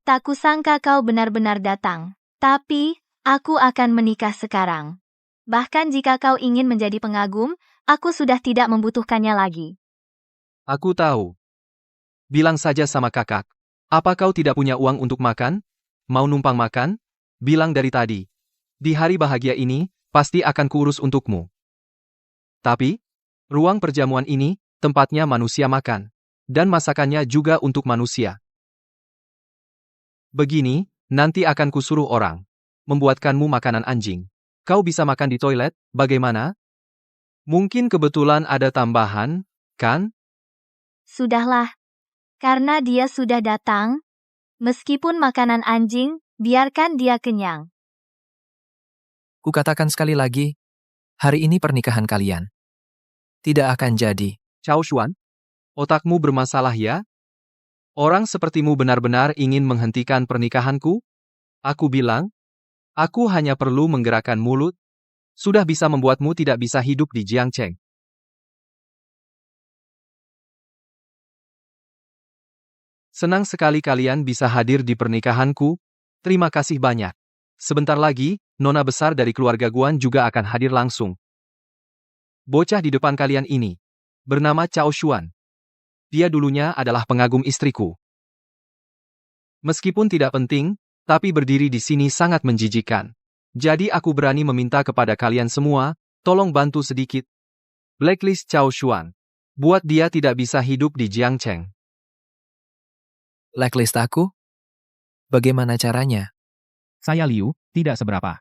tak kusangka kau benar-benar datang. Tapi, aku akan menikah sekarang. Bahkan jika kau ingin menjadi pengagum, aku sudah tidak membutuhkannya lagi. Aku tahu. Bilang saja sama kakak. Apa kau tidak punya uang untuk makan? Mau numpang makan? Bilang dari tadi. Di hari bahagia ini, pasti akan kuurus untukmu. Tapi, ruang perjamuan ini, tempatnya manusia makan. Dan masakannya juga untuk manusia. Begini, nanti akan kusuruh orang membuatkanmu makanan anjing. Kau bisa makan di toilet, bagaimana? Mungkin kebetulan ada tambahan, kan? Sudahlah. Karena dia sudah datang, meskipun makanan anjing, biarkan dia kenyang. Kukatakan sekali lagi, hari ini pernikahan kalian tidak akan jadi. Cao Xuan, otakmu bermasalah ya? Orang sepertimu benar-benar ingin menghentikan pernikahanku? Aku bilang, aku hanya perlu menggerakkan mulut, sudah bisa membuatmu tidak bisa hidup di Jiangcheng. Senang sekali kalian bisa hadir di pernikahanku, terima kasih banyak. Sebentar lagi, nona besar dari keluarga Guan juga akan hadir langsung. Bocah di depan kalian ini bernama Cao Xuan. Dia dulunya adalah pengagum istriku. Meskipun tidak penting, tapi berdiri di sini sangat menjijikan. Jadi aku berani meminta kepada kalian semua, tolong bantu sedikit. Blacklist Chao Xuan. Buat dia tidak bisa hidup di Jiangcheng. Blacklist aku? Bagaimana caranya? Saya Liu, tidak seberapa.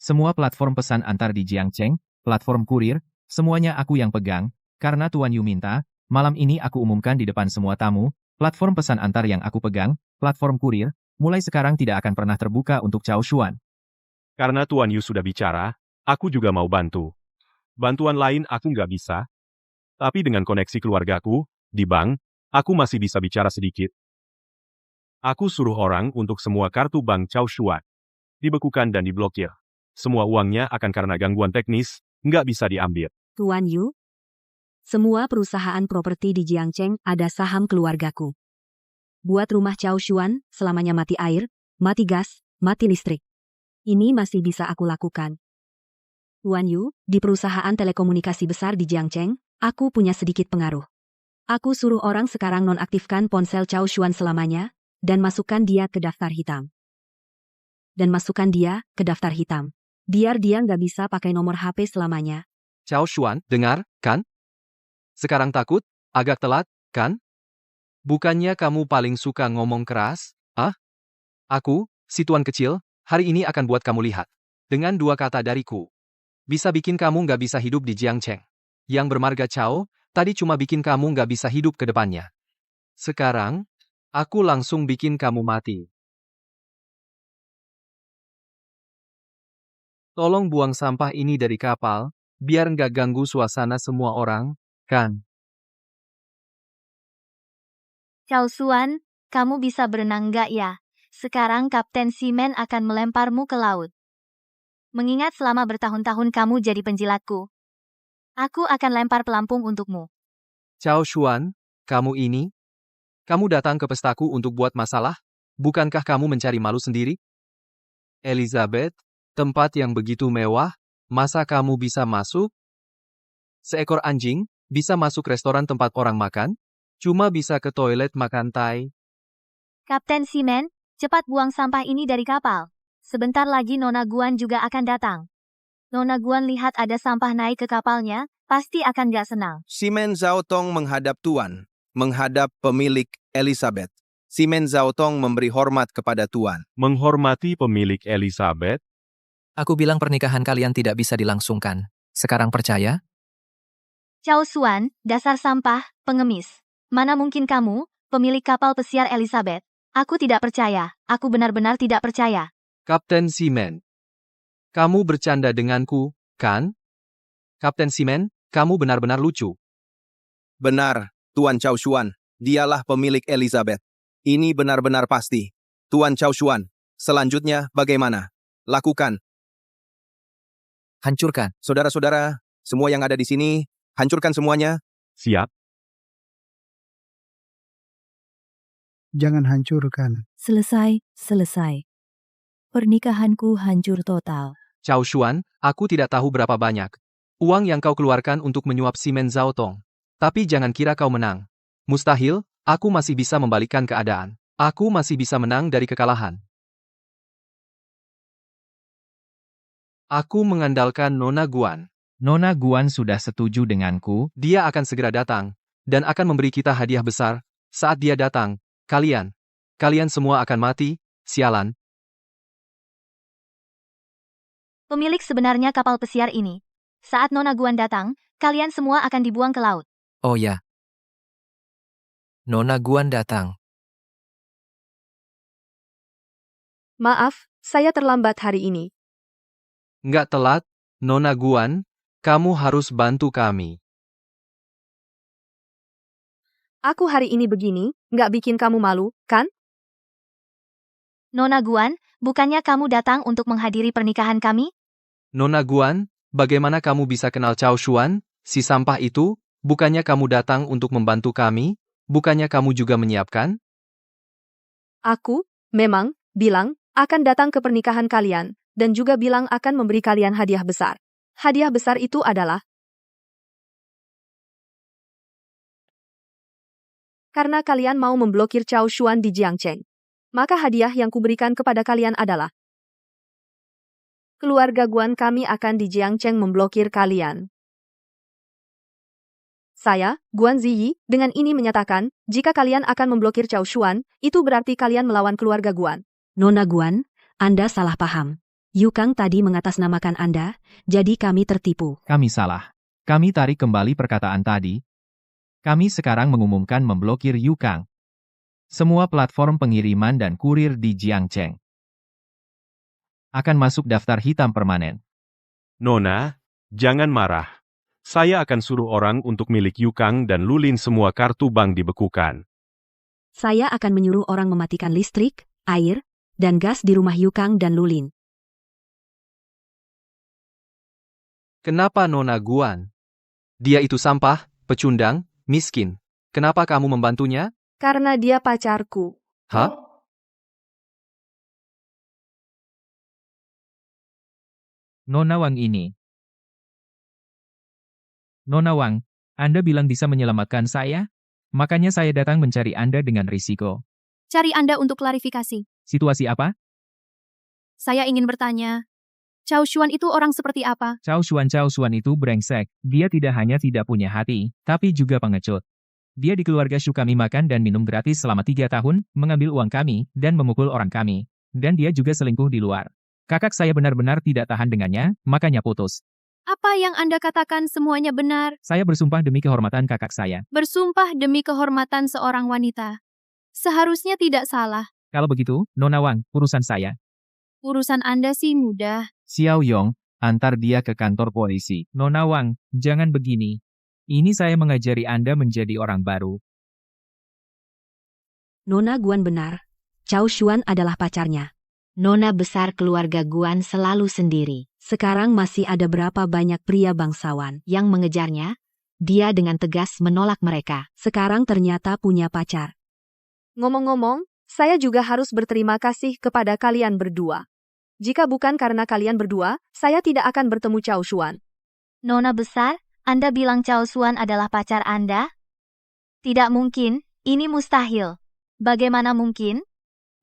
Semua platform pesan antar di Jiangcheng, platform kurir, semuanya aku yang pegang, karena Tuan Yu minta, malam ini aku umumkan di depan semua tamu, platform pesan antar yang aku pegang, platform kurir, mulai sekarang tidak akan pernah terbuka untuk Chao Xuan. Karena Tuan Yu sudah bicara, aku juga mau bantu. Bantuan lain aku nggak bisa. Tapi dengan koneksi keluargaku, di bank, aku masih bisa bicara sedikit. Aku suruh orang untuk semua kartu bank Chao Xuan dibekukan dan diblokir. Semua uangnya akan karena gangguan teknis, nggak bisa diambil. Tuan Yu, semua perusahaan properti di Jiangcheng ada saham keluargaku. Buat rumah Chao Xuan, selamanya mati air, mati gas, mati listrik. Ini masih bisa aku lakukan. Tuan Yu, di perusahaan telekomunikasi besar di Jiangcheng, aku punya sedikit pengaruh. Aku suruh orang sekarang nonaktifkan ponsel Chao Xuan selamanya, dan masukkan dia ke daftar hitam. Biar dia nggak bisa pakai nomor HP selamanya. Chao Xuan, dengar, kan? Sekarang takut? Agak telat, kan? Bukannya kamu paling suka ngomong keras? Aku, si tuan kecil, hari ini akan buat kamu lihat. Dengan 2 kata dariku. Bisa bikin kamu nggak bisa hidup di Jiangcheng. Yang bermarga Chao, tadi cuma bikin kamu nggak bisa hidup ke depannya. Sekarang, aku langsung bikin kamu mati. Tolong buang sampah ini dari kapal, biar nggak ganggu suasana semua orang, kan? Chao Xuan, kamu bisa berenang nggak ya? Sekarang Kapten Simen akan melemparmu ke laut. Mengingat selama bertahun-tahun kamu jadi penjilatku. Aku akan lempar pelampung untukmu. Chao Xuan, kamu datang ke pestaku untuk buat masalah? Bukankah kamu mencari malu sendiri? Elizabeth, tempat yang begitu mewah, masa kamu bisa masuk? Seekor anjing, bisa masuk restoran tempat orang makan? Cuma bisa ke toilet makan tai. Kapten Simen, cepat buang sampah ini dari kapal. Sebentar lagi Nona Guan juga akan datang. Nona Guan lihat ada sampah naik ke kapalnya, pasti akan gak senang. Simen Zhaotong menghadap Tuan, menghadap pemilik Elizabeth. Simen Zhaotong memberi hormat kepada Tuan. Menghormati pemilik Elizabeth? Aku bilang pernikahan kalian tidak bisa dilangsungkan. Sekarang percaya? Chao Xuan, dasar sampah, pengemis. Mana mungkin kamu, pemilik kapal pesiar Elizabeth? Aku tidak percaya, aku benar-benar tidak percaya. Kapten Simen. Kamu bercanda denganku, kan? Kapten Simen, kamu benar-benar lucu. Benar, Tuan Chao Xuan, dialah pemilik Elizabeth. Ini benar-benar pasti. Tuan Chao Xuan, selanjutnya bagaimana? Lakukan. Hancurkan. Saudara-saudara, semua yang ada di sini, hancurkan semuanya. Siap. Jangan hancurkan. Selesai. Pernikahanku hancur total. Chao Xuan, aku tidak tahu berapa banyak uang yang kau keluarkan untuk menyuap Simen Zhaotong. Tapi jangan kira kau menang. Mustahil, aku masih bisa membalikkan keadaan. Aku masih bisa menang dari kekalahan. Aku mengandalkan Nona Guan. Nona Guan sudah setuju denganku. Dia akan segera datang, dan akan memberi kita hadiah besar. Saat dia datang, kalian semua akan mati, sialan. Pemilik sebenarnya kapal pesiar ini. Saat Nona Guan datang, kalian semua akan dibuang ke laut. Oh ya. Nona Guan datang. Maaf, saya terlambat hari ini. Nggak telat, Nona Guan, kamu harus bantu kami. Aku hari ini begini, nggak bikin kamu malu, kan? Nona Guan, bukannya kamu datang untuk menghadiri pernikahan kami? Nona Guan, bagaimana kamu bisa kenal Chao Xuan, si sampah itu? Bukannya kamu datang untuk membantu kami? Bukannya kamu juga menyiapkan? Aku, memang, bilang, akan datang ke pernikahan kalian, dan juga bilang akan memberi kalian hadiah besar. Hadiah besar itu adalah karena kalian mau memblokir Chao Xuan di Jiangcheng. Maka hadiah yang kuberikan kepada kalian adalah keluarga Guan kami akan di Jiangcheng memblokir kalian. Saya, Guan Ziyi, dengan ini menyatakan, jika kalian akan memblokir Cao Xuan, itu berarti kalian melawan keluarga Guan. Nona Guan, Anda salah paham. Yukang tadi mengatasnamakan Anda, jadi kami tertipu. Kami salah. Kami tarik kembali perkataan tadi. Kami sekarang mengumumkan memblokir Yukang. Semua platform pengiriman dan kurir di Jiangcheng akan masuk daftar hitam permanen. Nona, jangan marah. Saya akan suruh orang untuk milik Yukang dan Lulin semua kartu bank dibekukan. Saya akan menyuruh orang mematikan listrik, air, dan gas di rumah Yukang dan Lulin. Kenapa Nona Guan? Dia itu sampah, pecundang, miskin. Kenapa kamu membantunya? Karena dia pacarku. Hah? Nona Wang ini. Nona Wang, Anda bilang bisa menyelamatkan saya? Makanya saya datang mencari Anda dengan risiko. Cari Anda untuk klarifikasi. Situasi apa? Saya ingin bertanya, Cao Xuan itu orang seperti apa? Cao Xuan itu brengsek. Dia tidak hanya tidak punya hati, tapi juga pengecut. Dia di keluarga Shu kami makan dan minum gratis selama 3 tahun, mengambil uang kami, dan memukul orang kami. Dan dia juga selingkuh di luar. Kakak saya benar-benar tidak tahan dengannya, makanya putus. Apa yang Anda katakan semuanya benar? Saya bersumpah demi kehormatan kakak saya. Bersumpah demi kehormatan seorang wanita. Seharusnya tidak salah. Kalau begitu, Nona Wang, urusan saya. Urusan Anda sih mudah. Xiao Yong, antar dia ke kantor polisi. Nona Wang, jangan begini. Ini saya mengajari Anda menjadi orang baru. Nona Guan benar. Cao Xuan adalah pacarnya. Nona besar keluarga Guan selalu sendiri. Sekarang masih ada berapa banyak pria bangsawan Yang mengejarnya, dia dengan tegas menolak mereka. sekarang ternyata punya pacar. Ngomong-ngomong, saya juga harus berterima kasih kepada kalian berdua. Jika bukan karena kalian berdua, saya tidak akan bertemu Cao Xuan. Nona besar, Anda bilang Cao Xuan adalah pacar Anda? Tidak mungkin, ini mustahil. Bagaimana mungkin?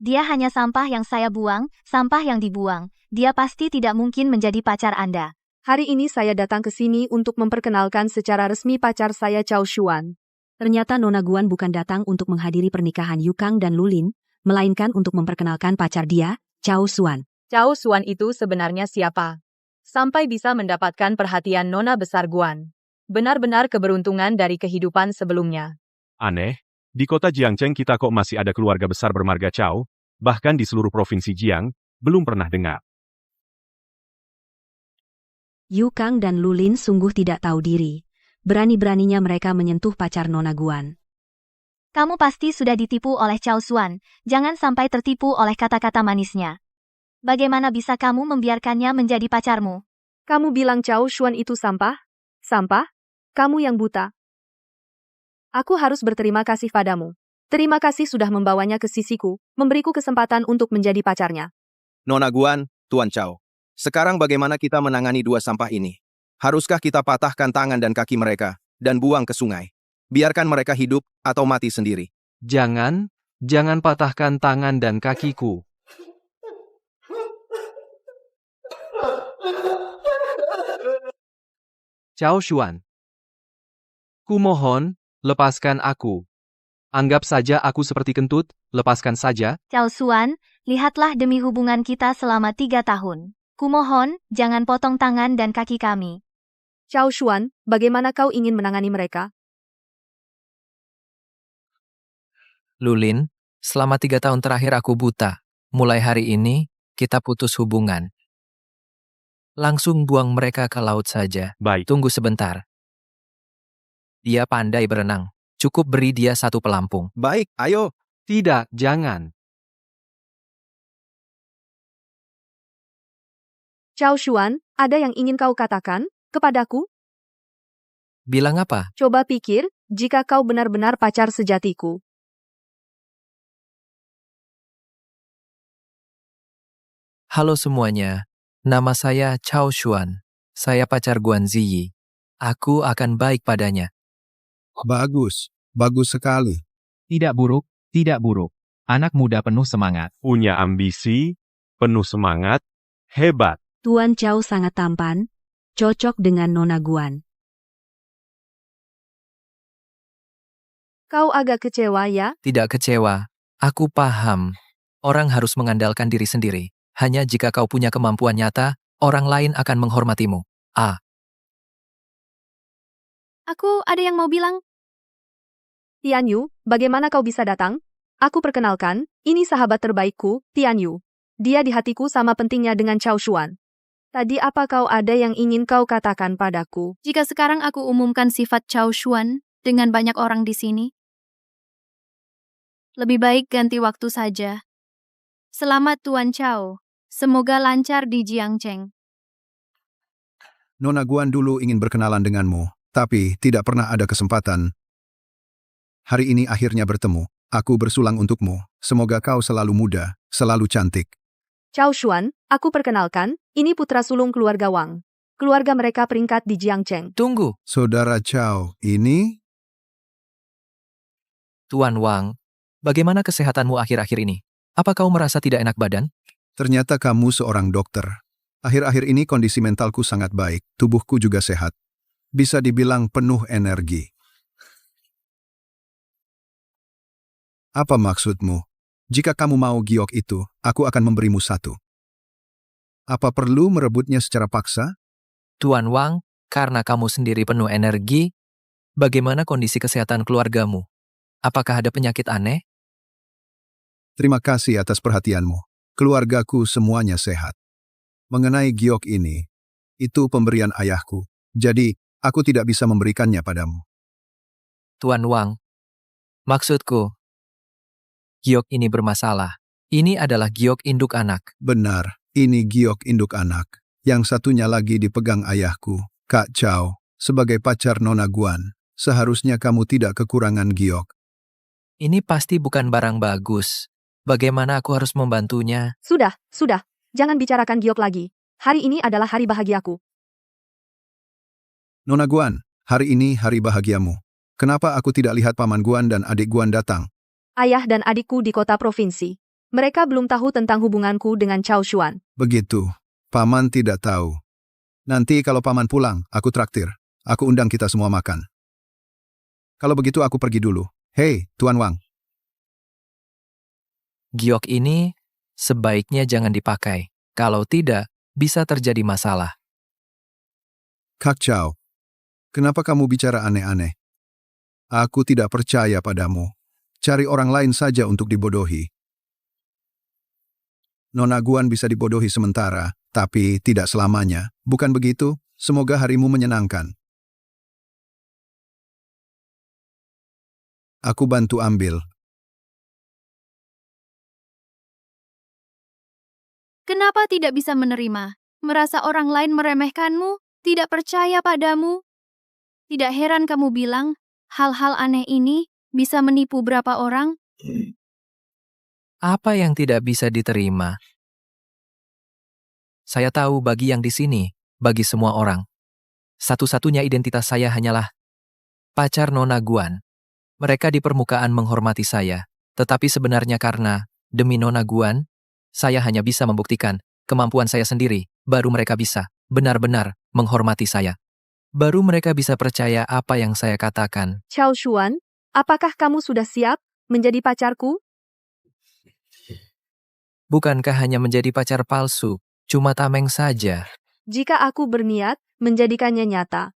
Dia hanya sampah yang saya buang, sampah yang dibuang. Dia pasti tidak mungkin menjadi pacar Anda. Hari ini saya datang ke sini untuk memperkenalkan secara resmi pacar saya Cao Xuan. Ternyata Nona Guan bukan datang untuk menghadiri pernikahan Yukang dan Lulin, melainkan untuk memperkenalkan pacar dia, Cao Xuan. Cao Xuan itu sebenarnya siapa? Sampai bisa mendapatkan perhatian Nona besar Guan. Benar-benar keberuntungan dari kehidupan sebelumnya. Aneh, di kota Jiangcheng kita kok masih ada keluarga besar bermarga Cao, bahkan di seluruh provinsi Jiang, belum pernah dengar. Yukang dan Lulin sungguh tidak tahu diri. Berani-beraninya mereka menyentuh pacar Nona Guan. Kamu pasti sudah ditipu oleh Cao Xuan. Jangan sampai tertipu oleh kata-kata manisnya. Bagaimana bisa kamu membiarkannya menjadi pacarmu? Kamu bilang Cao Xuan itu sampah? Sampah? Kamu yang buta. Aku harus berterima kasih padamu. Terima kasih sudah membawanya ke sisiku, memberiku kesempatan untuk menjadi pacarnya. Nona Guan, Tuan Cao. Sekarang bagaimana kita menangani dua sampah ini? Haruskah kita patahkan tangan dan kaki mereka, dan buang ke sungai? Biarkan mereka hidup, atau mati sendiri. Jangan patahkan tangan dan kakiku. Cao Xuan. Kumohon, lepaskan aku. Anggap saja aku seperti kentut, lepaskan saja. Cao Xuan, lihatlah demi hubungan kita selama 3 tahun. Kumohon, jangan potong tangan dan kaki kami. Cao Xuan, bagaimana kau ingin menangani mereka? Lulin, selama 3 tahun terakhir aku buta. Mulai hari ini, kita putus hubungan. Langsung buang mereka ke laut saja. Baik. Tunggu sebentar. Dia pandai berenang. Cukup beri dia 1 pelampung. Baik, ayo. Tidak, jangan. Cao Xuan, ada yang ingin kau katakan kepadaku? Bilang apa? Coba pikir, jika kau benar-benar pacar sejatiku. Halo semuanya. Nama saya Cao Xuan. Saya pacar Guan Ziyi. Aku akan baik padanya. Bagus, bagus sekali. Tidak buruk, tidak buruk. Anak muda penuh semangat. Punya ambisi, penuh semangat, hebat. Tuan Cao sangat tampan, cocok dengan Nona Guan. Kau agak kecewa ya? Tidak kecewa. Aku paham. Orang harus mengandalkan diri sendiri. Hanya jika kau punya kemampuan nyata, orang lain akan menghormatimu. Aku ada yang mau bilang. Tian Yu, bagaimana kau bisa datang? Aku perkenalkan, ini sahabat terbaikku, Tian Yu. Dia di hatiku sama pentingnya dengan Cao Xuan. Tadi apa kau ada yang ingin kau katakan padaku? Jika sekarang aku umumkan sifat Cao Xuan dengan banyak orang di sini, lebih baik ganti waktu saja. Selamat Tuan Cao. Semoga lancar di Jiangcheng. Nona Guan dulu ingin berkenalan denganmu, tapi tidak pernah ada kesempatan. Hari ini akhirnya bertemu. Aku bersulang untukmu. Semoga kau selalu muda, selalu cantik. Cao Xuan, aku perkenalkan, ini putra sulung keluarga Wang. Keluarga mereka peringkat di Jiangcheng. Tunggu. Saudara Cao, ini? Tuan Wang, bagaimana kesehatanmu akhir-akhir ini? Apa kau merasa tidak enak badan? Ternyata kamu seorang dokter. Akhir-akhir ini kondisi mentalku sangat baik, tubuhku juga sehat. Bisa dibilang penuh energi. Apa maksudmu? Jika kamu mau giok itu, aku akan memberimu satu. Apa perlu merebutnya secara paksa? Tuan Wang, karena kamu sendiri penuh energi, bagaimana kondisi kesehatan keluargamu? Apakah ada penyakit aneh? Terima kasih atas perhatianmu. Keluargaku semuanya sehat. Mengenai giok ini, itu pemberian ayahku. Jadi, aku tidak bisa memberikannya padamu. Tuan Wang, maksudku, giok ini bermasalah. Ini adalah giok induk anak. Benar, ini giok induk anak. Yang satunya lagi dipegang ayahku, Kak Cao, sebagai pacar Nona Guan. Seharusnya kamu tidak kekurangan giok. Ini pasti bukan barang bagus. Bagaimana aku harus membantunya? Sudah. Jangan bicarakan giok lagi. Hari ini adalah hari bahagiaku. Nona Guan, hari ini hari bahagiamu. Kenapa aku tidak lihat Paman Guan dan adik Guan datang? Ayah dan adikku di kota provinsi. Mereka belum tahu tentang hubunganku dengan Cao Xuan. Begitu. Paman tidak tahu. Nanti kalau Paman pulang, aku traktir. Aku undang kita semua makan. Kalau begitu aku pergi dulu. Hei, Tuan Wang. Giok ini sebaiknya jangan dipakai. Kalau tidak, bisa terjadi masalah. Kak Cao, kenapa kamu bicara aneh-aneh? Aku tidak percaya padamu. Cari orang lain saja untuk dibodohi. Nona Guan bisa dibodohi sementara, tapi tidak selamanya. Bukan begitu? Semoga harimu menyenangkan. Aku bantu ambil. Kenapa tidak bisa menerima? Merasa orang lain meremehkanmu? Tidak percaya padamu? Tidak heran kamu bilang, hal-hal aneh ini bisa menipu berapa orang? Apa yang tidak bisa diterima? Saya tahu bagi yang di sini, bagi semua orang. Satu-satunya identitas saya hanyalah pacar Nona Guan. Mereka di permukaan menghormati saya, tetapi sebenarnya karena, demi Nona Guan, saya hanya bisa membuktikan kemampuan saya sendiri, baru mereka bisa benar-benar menghormati saya. Baru mereka bisa percaya apa yang saya katakan. Cao Xuan, apakah kamu sudah siap menjadi pacarku? Bukankah hanya menjadi pacar palsu, cuma tameng saja? Jika aku berniat menjadikannya nyata.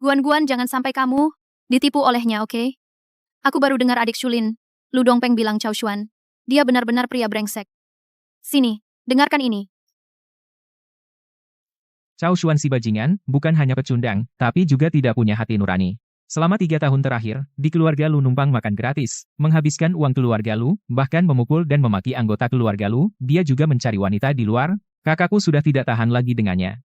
Guan-Guan, jangan sampai kamu ditipu olehnya, oke? Aku baru dengar adik Shulin, Lu Dongpeng bilang Cao Xuan. Dia benar-benar pria brengsek. Sini, dengarkan ini. Cao Xuan si bajingan, bukan hanya pecundang, tapi juga tidak punya hati nurani. Selama 3 tahun terakhir, di keluarga Lu numpang makan gratis, menghabiskan uang keluarga Lu, bahkan memukul dan memaki anggota keluarga Lu, dia juga mencari wanita di luar, kakakku sudah tidak tahan lagi dengannya.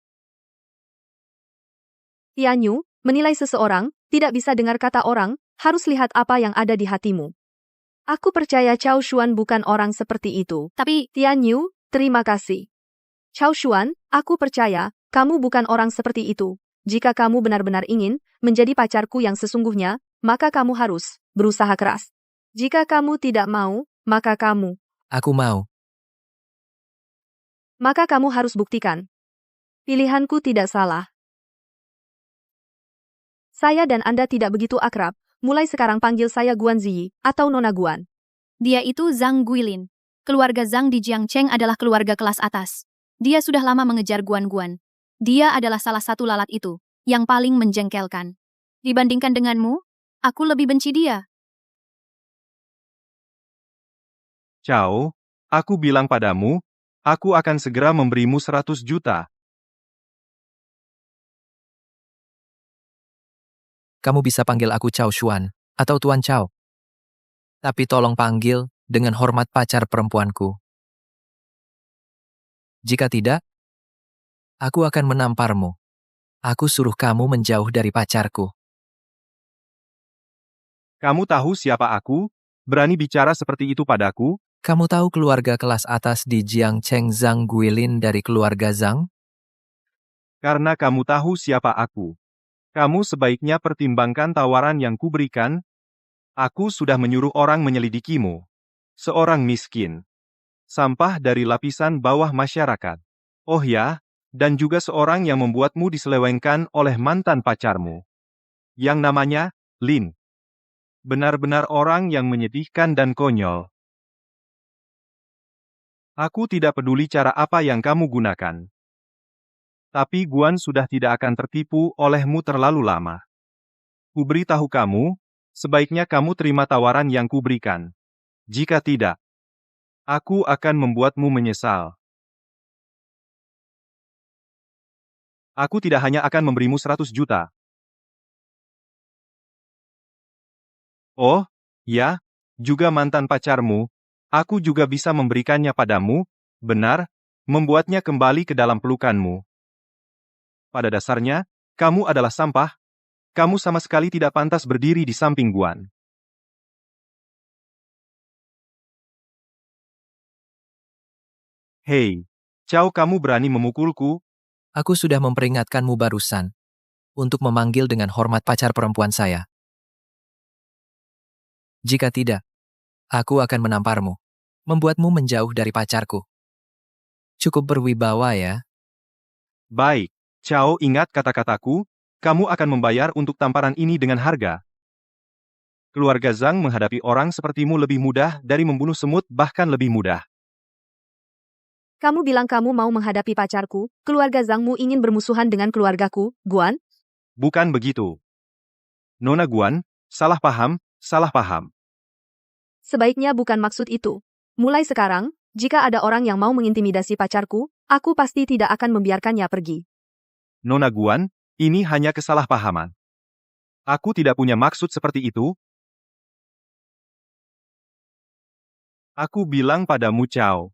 Tian Yu, menilai seseorang, tidak bisa dengar kata orang, harus lihat apa yang ada di hatimu. Aku percaya Cao Xuan bukan orang seperti itu. Tapi, Tian Yu, terima kasih. Cao Xuan, aku percaya, kamu bukan orang seperti itu. Jika kamu benar-benar ingin menjadi pacarku yang sesungguhnya, maka kamu harus berusaha keras. Jika kamu tidak mau, maka kamu. Aku mau. Maka kamu harus buktikan. Pilihanku tidak salah. Saya dan Anda tidak begitu akrab, mulai sekarang panggil saya Guan Ziyi atau Nona Guan. Dia itu Zhang Guilin. Keluarga Zhang di Jiangcheng adalah keluarga kelas atas. Dia sudah lama mengejar Guan-Guan. Dia adalah salah satu lalat itu, yang paling menjengkelkan. Dibandingkan denganmu, aku lebih benci dia. Cao, aku bilang padamu, aku akan segera memberimu 100 juta. Kamu bisa panggil aku Cao Xuan, atau Tuan Cao. Tapi tolong panggil dengan hormat pacar perempuanku. Jika tidak, aku akan menamparmu. Aku suruh kamu menjauh dari pacarku. Kamu tahu siapa aku? Berani bicara seperti itu padaku? Kamu tahu keluarga kelas atas di Jiangcheng Zhang Guilin dari keluarga Zhang? Karena kamu tahu siapa aku. Kamu sebaiknya pertimbangkan tawaran yang kuberikan. Aku sudah menyuruh orang menyelidikimu. Seorang miskin. Sampah dari lapisan bawah masyarakat. Oh ya, dan juga seorang yang membuatmu diselewengkan oleh mantan pacarmu. Yang namanya, Lin. Benar-benar orang yang menyedihkan dan konyol. Aku tidak peduli cara apa yang kamu gunakan. Tapi Guan sudah tidak akan tertipu olehmu terlalu lama. Kuberitahu kamu, sebaiknya kamu terima tawaran yang kuberikan. Jika tidak, aku akan membuatmu menyesal. Aku tidak hanya akan memberimu 100 juta. Oh, ya, juga mantan pacarmu, aku juga bisa memberikannya padamu, benar, membuatnya kembali ke dalam pelukanmu. Pada dasarnya, kamu adalah sampah. Kamu sama sekali tidak pantas berdiri di samping Guan. Hei, Cao, kamu berani memukulku? Aku sudah memperingatkanmu barusan untuk memanggil dengan hormat pacar perempuan saya. Jika tidak, aku akan menamparmu, membuatmu menjauh dari pacarku. Cukup berwibawa ya. Baik, Cao, ingat kata-kataku, kamu akan membayar untuk tamparan ini dengan harga. Keluarga Zhang menghadapi orang sepertimu lebih mudah dari membunuh semut, bahkan lebih mudah. Kamu bilang kamu mau menghadapi pacarku, keluarga Zhangmu ingin bermusuhan dengan keluargaku, Guan? Bukan begitu. Nona Guan, salah paham, salah paham. Sebaiknya bukan maksud itu. Mulai sekarang, jika ada orang yang mau mengintimidasi pacarku, aku pasti tidak akan membiarkannya pergi. Nona Guan, ini hanya kesalahpahaman. Aku tidak punya maksud seperti itu. Aku bilang padamu, Cao.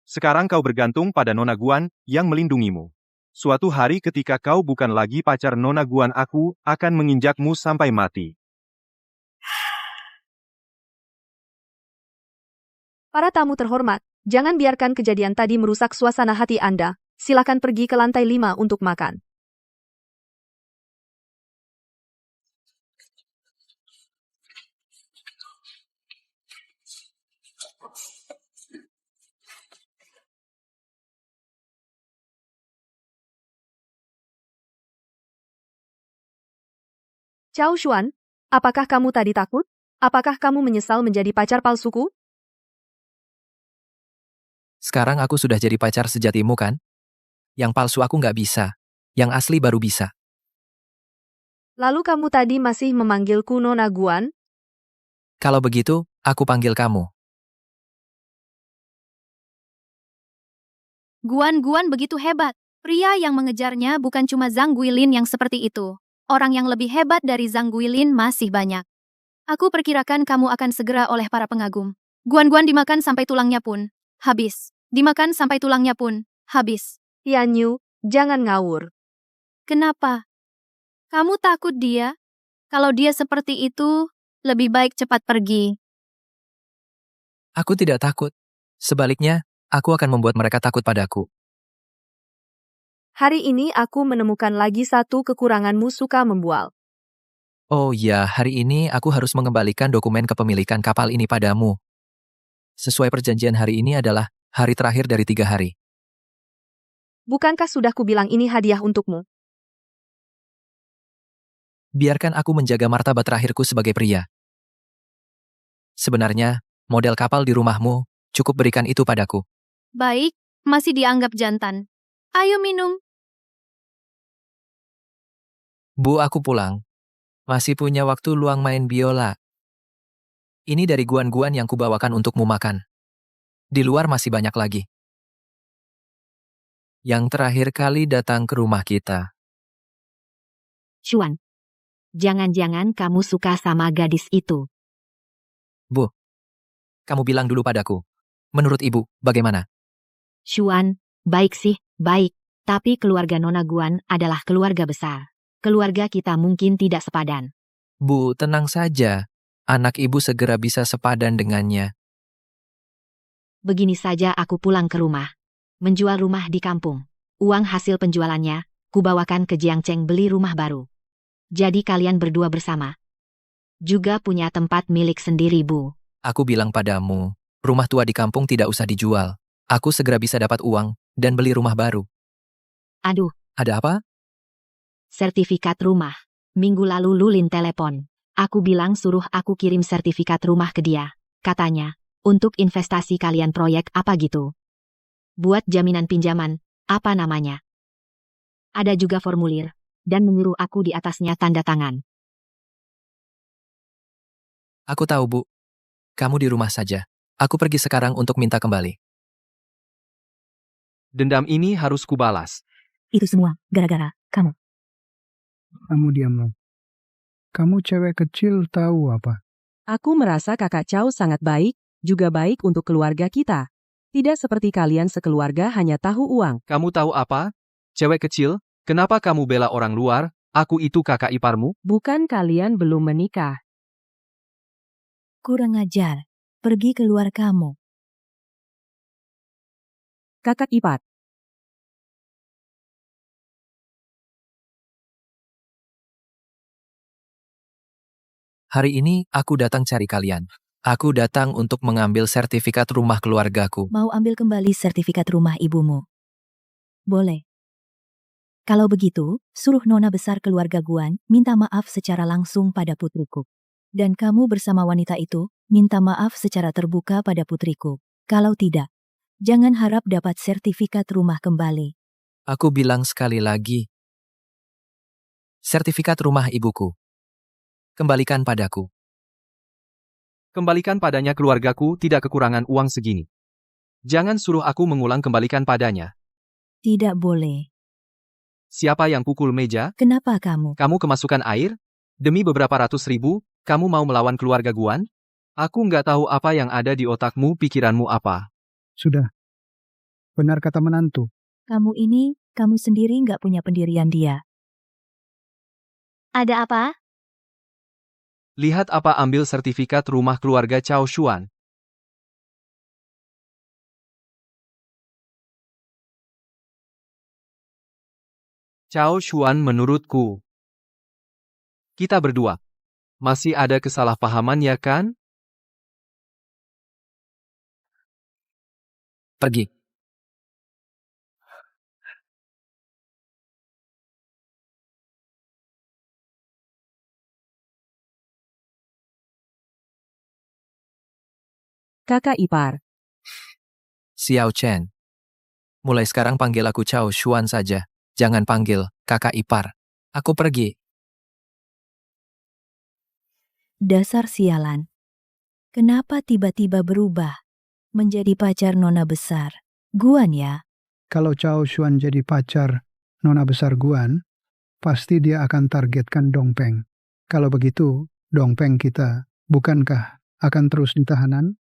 Sekarang kau bergantung pada Nona Guan yang melindungimu. Suatu hari ketika kau bukan lagi pacar Nona Guan, aku akan menginjakmu sampai mati. Para tamu terhormat, jangan biarkan kejadian tadi merusak suasana hati Anda. Silakan pergi ke lantai 5 untuk makan. Cao Xuan, apakah kamu tadi takut? Apakah kamu menyesal menjadi pacar palsuku? Sekarang aku sudah jadi pacar sejatimu kan? Yang palsu aku nggak bisa. Yang asli baru bisa. Lalu kamu tadi masih memanggilku Nona Guan? Kalau begitu, aku panggil kamu. Guan-Guan begitu hebat. Pria yang mengejarnya bukan cuma Zhang Guilin yang seperti itu. Orang yang lebih hebat dari Zhang Guilin masih banyak. Aku perkirakan kamu akan segera oleh para pengagum. Guan-Guan dimakan sampai tulangnya pun habis. Dimakan sampai tulangnya pun habis. Yan Yu, jangan ngawur. Kenapa? Kamu takut dia? Kalau dia seperti itu, lebih baik cepat pergi. Aku tidak takut. Sebaliknya, aku akan membuat mereka takut padaku. Hari ini aku menemukan lagi satu kekuranganmu suka membual. Oh ya, hari ini aku harus mengembalikan dokumen kepemilikan kapal ini padamu. Sesuai perjanjian hari ini adalah hari terakhir dari 3 hari. Bukankah sudah kubilang ini hadiah untukmu? Biarkan aku menjaga martabat terakhirku sebagai pria. Sebenarnya, model kapal di rumahmu, cukup berikan itu padaku. Baik, masih dianggap jantan. Ayo minum. Bu, aku pulang. Masih punya waktu luang main biola. Ini dari guan-guan yang kubawakan untukmu makan. Di luar masih banyak lagi. Yang terakhir kali datang ke rumah kita. Xuan, jangan-jangan kamu suka sama gadis itu. Bu, kamu bilang dulu padaku. Menurut ibu, bagaimana? Xuan, baik sih, baik. Tapi keluarga Nona Guan adalah keluarga besar. Keluarga kita mungkin tidak sepadan. Bu, tenang saja. Anak ibu segera bisa sepadan dengannya. Begini saja aku pulang ke rumah. Menjual rumah di kampung. Uang hasil penjualannya, kubawakan ke Jiangcheng beli rumah baru. Jadi kalian berdua bersama. Juga punya tempat milik sendiri, Bu. Aku bilang padamu, rumah tua di kampung tidak usah dijual. Aku segera bisa dapat uang dan beli rumah baru. Aduh, Ada apa? sertifikat rumah. Minggu lalu Lulin telepon. Aku bilang suruh aku kirim sertifikat rumah ke dia. Katanya, untuk investasi kalian proyek apa gitu. Buat jaminan pinjaman, apa namanya. Ada juga formulir, dan menyuruh aku di atasnya tanda tangan. Aku tahu, Bu. Kamu di rumah saja. Aku pergi sekarang untuk minta kembali. Dendam ini harus kubalas. Itu semua gara-gara kamu. Kamu diam. Kamu cewek kecil tahu apa? Aku merasa kakak Chow sangat baik, juga baik untuk keluarga kita. Tidak seperti kalian sekeluarga hanya tahu uang. Kamu tahu apa? Cewek kecil, kenapa kamu bela orang luar? Aku itu kakak iparmu? Bukan kalian belum menikah. Kurang ajar. Pergi keluar kamu. Kakak ipar. Hari ini aku datang cari kalian. Aku datang untuk mengambil sertifikat rumah keluargaku. Mau ambil kembali sertifikat rumah ibumu? Boleh. Kalau begitu, suruh nona besar keluarga Guan minta maaf secara langsung pada putriku. Dan kamu bersama wanita itu, minta maaf secara terbuka pada putriku. Kalau tidak, jangan harap dapat sertifikat rumah kembali. Aku bilang sekali lagi. Sertifikat rumah ibuku. Kembalikan padaku. Kembalikan padanya, keluargaku tidak kekurangan uang segini. Jangan suruh aku mengulang kembalikan padanya. Tidak boleh. Siapa yang pukul meja? Kenapa kamu? Kamu kemasukan air? Demi beberapa ratus ribu, kamu mau melawan keluarga Guan? Aku nggak tahu apa yang ada di otakmu, pikiranmu apa. Sudah. Benar kata menantu. Kamu sendiri nggak punya pendirian dia. Ada apa? Lihat apa, ambil sertifikat rumah keluarga Chow Xuan. Chow Xuan, menurutku. Kita berdua. Masih ada kesalahpahaman ya kan? Pergi. Kakak ipar. Xiao Chen. Mulai sekarang panggil aku Chow Xuan saja. Jangan panggil kakak ipar. Aku pergi. Dasar sialan. Kenapa tiba-tiba berubah? Menjadi pacar nona besar. Guan ya? Kalau Chow Xuan jadi pacar nona besar Guan, pasti dia akan targetkan Dongpeng. Kalau begitu, Dongpeng kita bukankah akan terus ditahanan?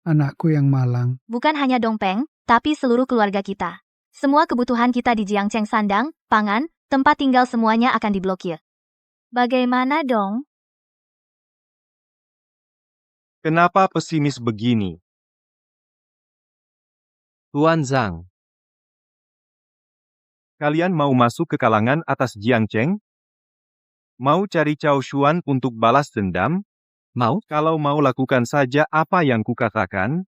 Anakku yang malang. Bukan hanya Dongpeng, tapi seluruh keluarga kita. Semua kebutuhan kita di Jiangcheng sandang, pangan, tempat tinggal semuanya akan diblokir. Bagaimana dong? Kenapa pesimis begini? Tuan Zhang. Kalian mau masuk ke kalangan atas Jiangcheng? Mau cari Chow Xuan untuk balas dendam? Mau? Kalau mau, lakukan saja apa yang kukatakan.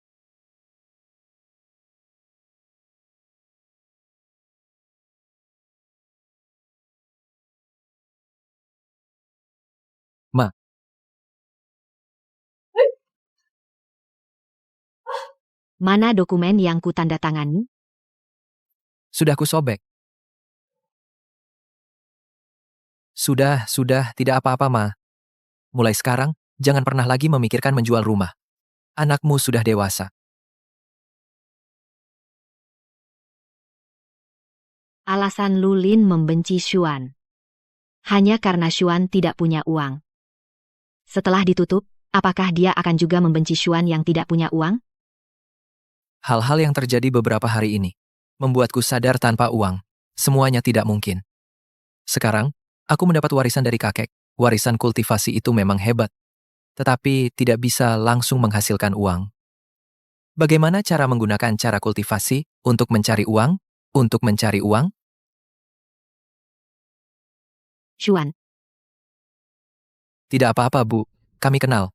Mana dokumen yang ku tanda tangani? Sudah kusobek. Sudah, tidak apa-apa, Ma. Mulai sekarang, jangan pernah lagi memikirkan menjual rumah. Anakmu sudah dewasa. Alasan Lulin membenci Xuan. Hanya karena Xuan tidak punya uang. Setelah ditutup, apakah dia akan juga membenci Xuan yang tidak punya uang? Hal-hal yang terjadi beberapa hari ini membuatku sadar tanpa uang, semuanya tidak mungkin. Sekarang, aku mendapat warisan dari kakek. Warisan kultivasi itu memang hebat, tetapi tidak bisa langsung menghasilkan uang. Bagaimana cara menggunakan cara kultivasi untuk mencari uang? Untuk mencari uang? Xuan, Tidak apa-apa, Bu. Kami kenal.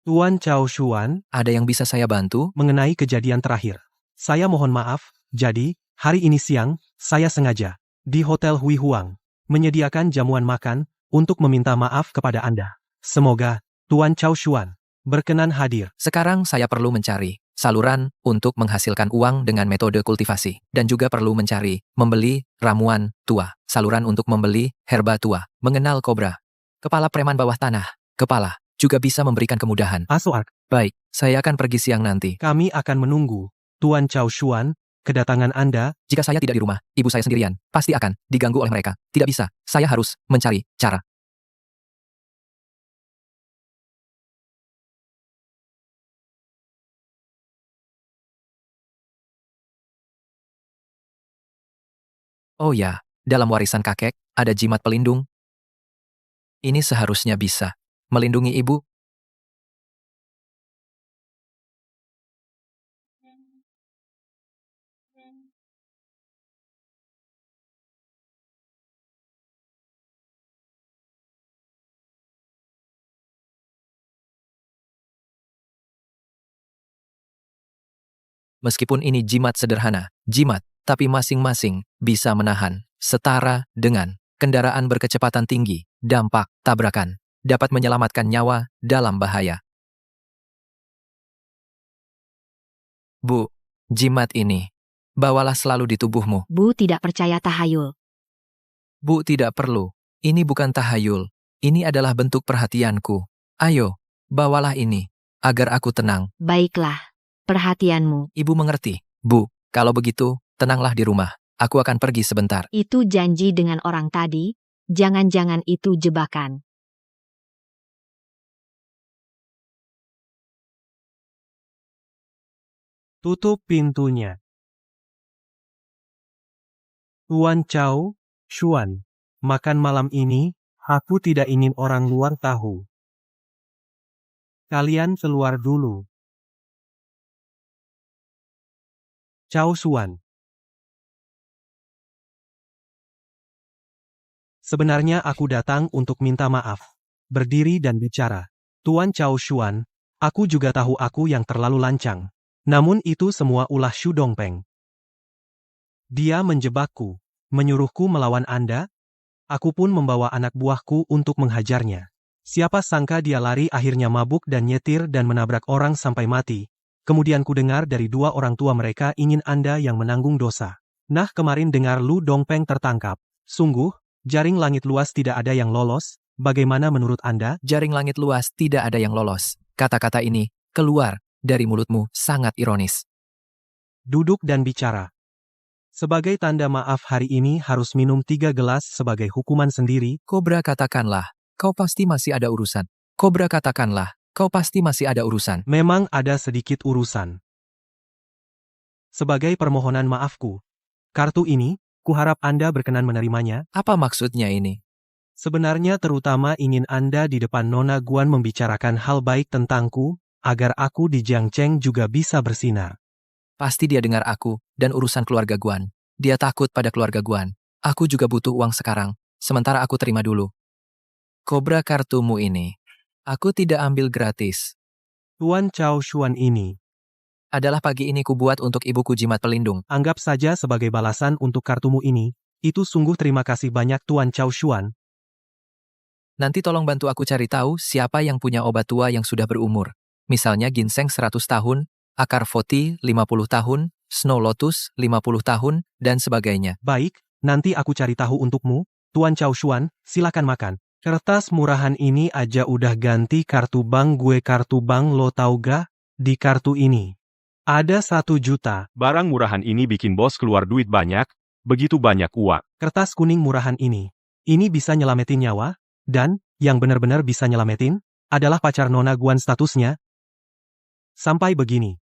Tuan Chao Xuan, Ada yang bisa saya bantu? mengenai kejadian terakhir. Saya mohon maaf, jadi, hari ini siang, saya sengaja, di Hotel Hui Huang, menyediakan jamuan makan, untuk meminta maaf kepada Anda. Semoga, Tuan Chao Xuan, berkenan hadir. Sekarang saya perlu mencari saluran untuk menghasilkan uang dengan metode kultivasi. Dan juga perlu membeli ramuan tua. Saluran untuk membeli herba tua. Mengenal kobra. Kepala preman bawah tanah. Kepala juga bisa memberikan kemudahan. Asoak, Baik, saya akan pergi siang nanti. kami akan menunggu, Tuan Chao Xuan, kedatangan Anda. Jika saya tidak di rumah, ibu saya sendirian, pasti akan diganggu oleh mereka. Tidak bisa, saya harus mencari cara. Oh ya, dalam warisan kakek, ada jimat pelindung. Ini seharusnya bisa melindungi ibu. Meskipun ini jimat sederhana, jimat, tapi masing-masing bisa menahan, setara dengan kendaraan berkecepatan tinggi, dampak, tabrakan, dapat menyelamatkan nyawa dalam bahaya. Bu, jimat ini, bawalah selalu di tubuhmu. Bu tidak percaya tahayul. Bu, tidak perlu. Ini bukan tahayul. Ini adalah bentuk perhatianku. Ayo, bawalah ini, agar aku tenang. Baiklah, perhatianmu. Ibu mengerti. Bu, kalau begitu, tenanglah di rumah. Aku akan pergi sebentar. Itu janji dengan orang tadi, jangan-jangan itu jebakan. Tutup pintunya. Tuan Chao Xuan, makan malam ini, aku tidak ingin orang luar tahu. Kalian keluar dulu. Chao Xuan. Sebenarnya aku datang untuk minta maaf. Berdiri dan bicara. Tuan Chao Xuan, aku juga tahu aku yang terlalu lancang. Namun itu semua ulah Xu Dongpeng. Dia menjebakku, menyuruhku melawan Anda. Aku pun membawa anak buahku untuk menghajarnya. Siapa sangka dia lari akhirnya mabuk dan nyetir dan menabrak orang sampai mati. Kemudian ku dengar dari dua orang tua mereka ingin Anda yang menanggung dosa. Nah, kemarin dengar Lu Dongpeng tertangkap. Sungguh, jaring langit luas tidak ada yang lolos. Bagaimana menurut Anda? Jaring langit luas tidak ada yang lolos. Kata-kata ini keluar dari mulutmu sangat ironis. Duduk dan bicara. Sebagai tanda maaf hari ini harus minum 3 gelas sebagai hukuman sendiri. Kobra, katakanlah, kau pasti masih ada urusan. Kobra, katakanlah, kau pasti masih ada urusan. Memang ada sedikit urusan. Sebagai permohonan maafku, kartu ini, kuharap Anda berkenan menerimanya. Apa maksudnya ini? Sebenarnya terutama ingin Anda di depan Nona Guan membicarakan hal baik tentangku, agar aku di Jiangcheng juga bisa bersinar. Pasti dia dengar aku dan urusan keluarga Guan. Dia takut pada keluarga Guan. Aku juga butuh uang sekarang, sementara aku terima dulu. Kobra, kartumu ini, aku tidak ambil gratis. Tuan Chao Xuan ini adalah pagi ini kubuat untuk ibuku jimat pelindung. Anggap saja sebagai balasan untuk kartumu ini. Itu sungguh terima kasih banyak Tuan Chao Xuan. Nanti tolong bantu aku cari tahu siapa yang punya obat tua yang sudah berumur. Misalnya ginseng 100 tahun, Akar Voti 50 tahun, Snow Lotus 50 tahun, dan sebagainya. Baik, nanti aku cari tahu untukmu. Tuan Chow Xuan, silakan makan. Kertas murahan ini aja udah ganti kartu bank gue. Kartu bank lo tau gak? Di kartu ini ada 1 juta. Barang murahan ini bikin bos keluar duit banyak, begitu banyak uang. Kertas kuning murahan ini bisa nyelamatin nyawa, dan yang benar-benar bisa nyelamatin adalah pacar Nona Guan statusnya. Sampai begini.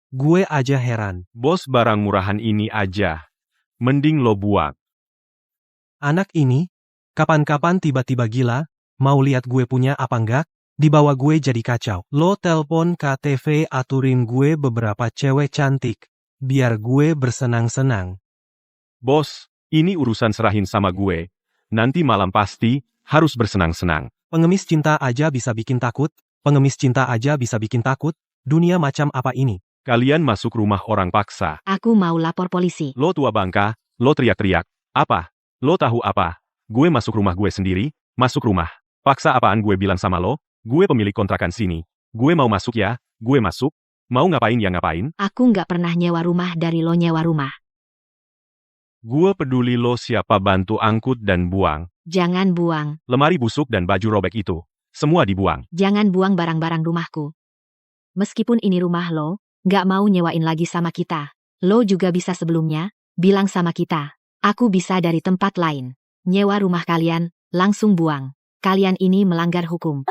Gue aja heran. Bos, barang murahan ini aja. Mending lo buang. Anak ini, kapan-kapan tiba-tiba gila, mau lihat gue punya apa enggak, dibawa gue jadi kacau. Lo telpon KTV aturin gue beberapa cewek cantik, biar gue bersenang-senang. Bos, ini urusan serahin sama gue. Nanti malam pasti harus bersenang-senang. Pengemis cinta aja bisa bikin takut, pengemis cinta aja bisa bikin takut, dunia macam apa ini? Kalian masuk rumah orang paksa. Aku mau lapor polisi. Lo tua bangka, lo teriak-teriak. Apa? Lo tahu apa? Gue masuk rumah gue sendiri, masuk rumah. Paksa apaan gue bilang sama lo? Gue pemilik kontrakan sini. Gue mau masuk ya, gue masuk. Mau ngapain ya ngapain? Aku nggak pernah nyewa rumah dari lo nyewa rumah. Gue peduli lo siapa bantu angkut dan buang. Jangan buang. Lemari busuk dan baju robek itu. Semua dibuang. Jangan buang barang-barang rumahku. Meskipun ini rumah lo, nggak mau nyewain lagi sama kita. Lo juga bisa sebelumnya, bilang sama kita. Aku bisa dari tempat lain. Nyewa rumah kalian, langsung buang. Kalian ini melanggar hukum.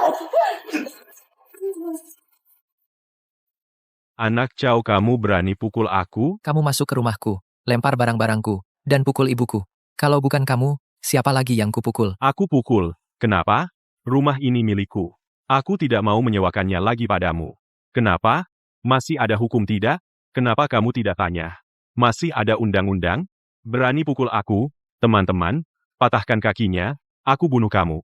Anak Chow, kamu berani pukul aku? Kamu masuk ke rumahku, lempar barang-barangku, dan pukul ibuku. Kalau bukan kamu, siapa lagi yang kupukul? Aku pukul. Kenapa? Rumah ini milikku. Aku tidak mau menyewakannya lagi padamu. Kenapa? Masih ada hukum tidak? Kenapa kamu tidak tanya? Masih ada undang-undang? Berani pukul aku, teman-teman, patahkan kakinya, aku bunuh kamu.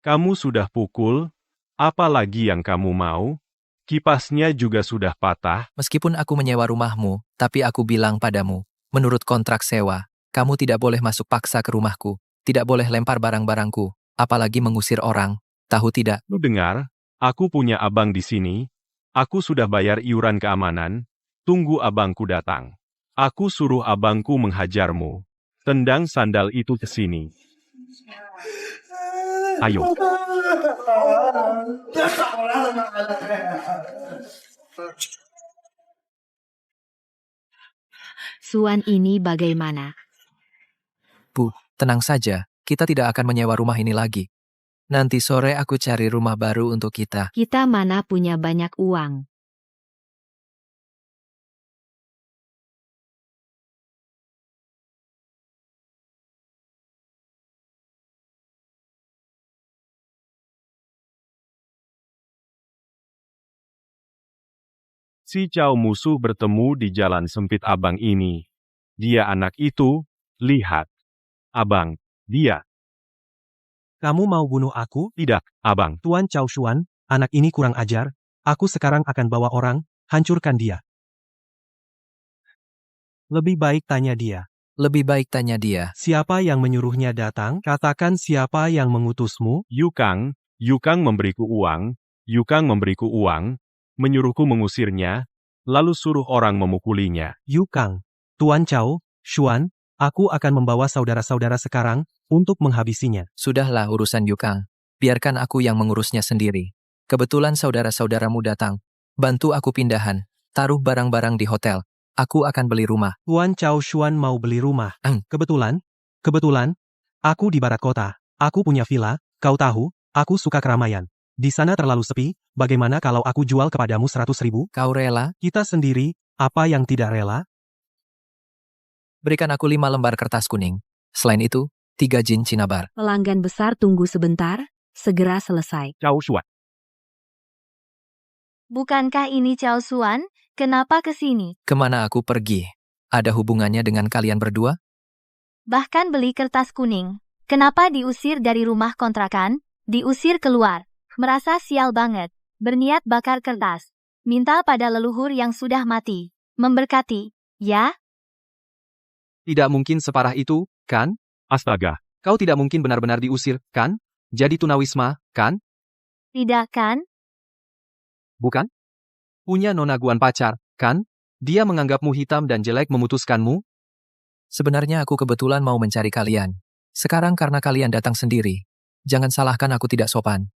Kamu sudah pukul, apa lagi yang kamu mau? Kipasnya juga sudah patah. Meskipun aku menyewa rumahmu, tapi aku bilang padamu, menurut kontrak sewa, kamu tidak boleh masuk paksa ke rumahku, tidak boleh lempar barang-barangku, apalagi mengusir orang, tahu tidak? Lu dengar, aku punya abang di sini, aku sudah bayar iuran keamanan, tunggu abangku datang. Aku suruh abangku menghajarmu. Tendang sandal itu ke sini. Ayo. Suan ini bagaimana? Bu, tenang saja, kita tidak akan menyewa rumah ini lagi. Nanti sore aku cari rumah baru untuk kita. Kita mana punya banyak uang. Si Chow musuh bertemu di jalan sempit abang ini. Dia anak itu, lihat. Abang, dia. Kamu mau bunuh aku? Tidak, abang. Tuan Chow Xuan, anak ini kurang ajar. Aku sekarang akan bawa orang, hancurkan dia. Lebih baik tanya dia. Lebih baik tanya dia. Siapa yang menyuruhnya datang? Katakan siapa yang mengutusmu? Yukang memberiku uang, menyuruhku mengusirnya, lalu suruh orang memukulinya. Yukang, Tuan Chow Xuan, aku akan membawa saudara-saudara sekarang, untuk menghabisinya. Sudahlah urusan Yukang, biarkan aku yang mengurusnya sendiri. Kebetulan saudara-saudaramu datang, bantu aku pindahan, taruh barang-barang di hotel. Aku akan beli rumah. Tuan Chow Xuan mau beli rumah. Kebetulan, aku di barat kota. Aku punya villa, kau tahu, aku suka keramaian. Di sana terlalu sepi, bagaimana kalau aku jual kepadamu 100.000? Kau rela? Kita sendiri, apa yang tidak rela? Berikan aku 5 lembar kertas kuning. Selain itu, 3 jin cinabar. Pelanggan besar tunggu sebentar, segera selesai. Chow Xuan. Bukankah ini Chow Xuan? Kenapa ke sini? Kemana aku pergi? Ada hubungannya dengan kalian berdua? Bahkan beli kertas kuning. Kenapa diusir dari rumah kontrakan? Diusir keluar. Merasa sial banget. Berniat bakar kertas. Minta pada leluhur yang sudah mati. Memberkati. Ya? Tidak mungkin separah itu, kan? Astaga. Kau tidak mungkin benar-benar diusir, kan? Jadi tunawisma, kan? Tidak kan? Bukan? Punya Nona Guan pacar, kan? Dia menganggapmu hitam dan jelek memutuskanmu? Sebenarnya aku kebetulan mau mencari kalian. Sekarang karena kalian datang sendiri. Jangan salahkan aku tidak sopan.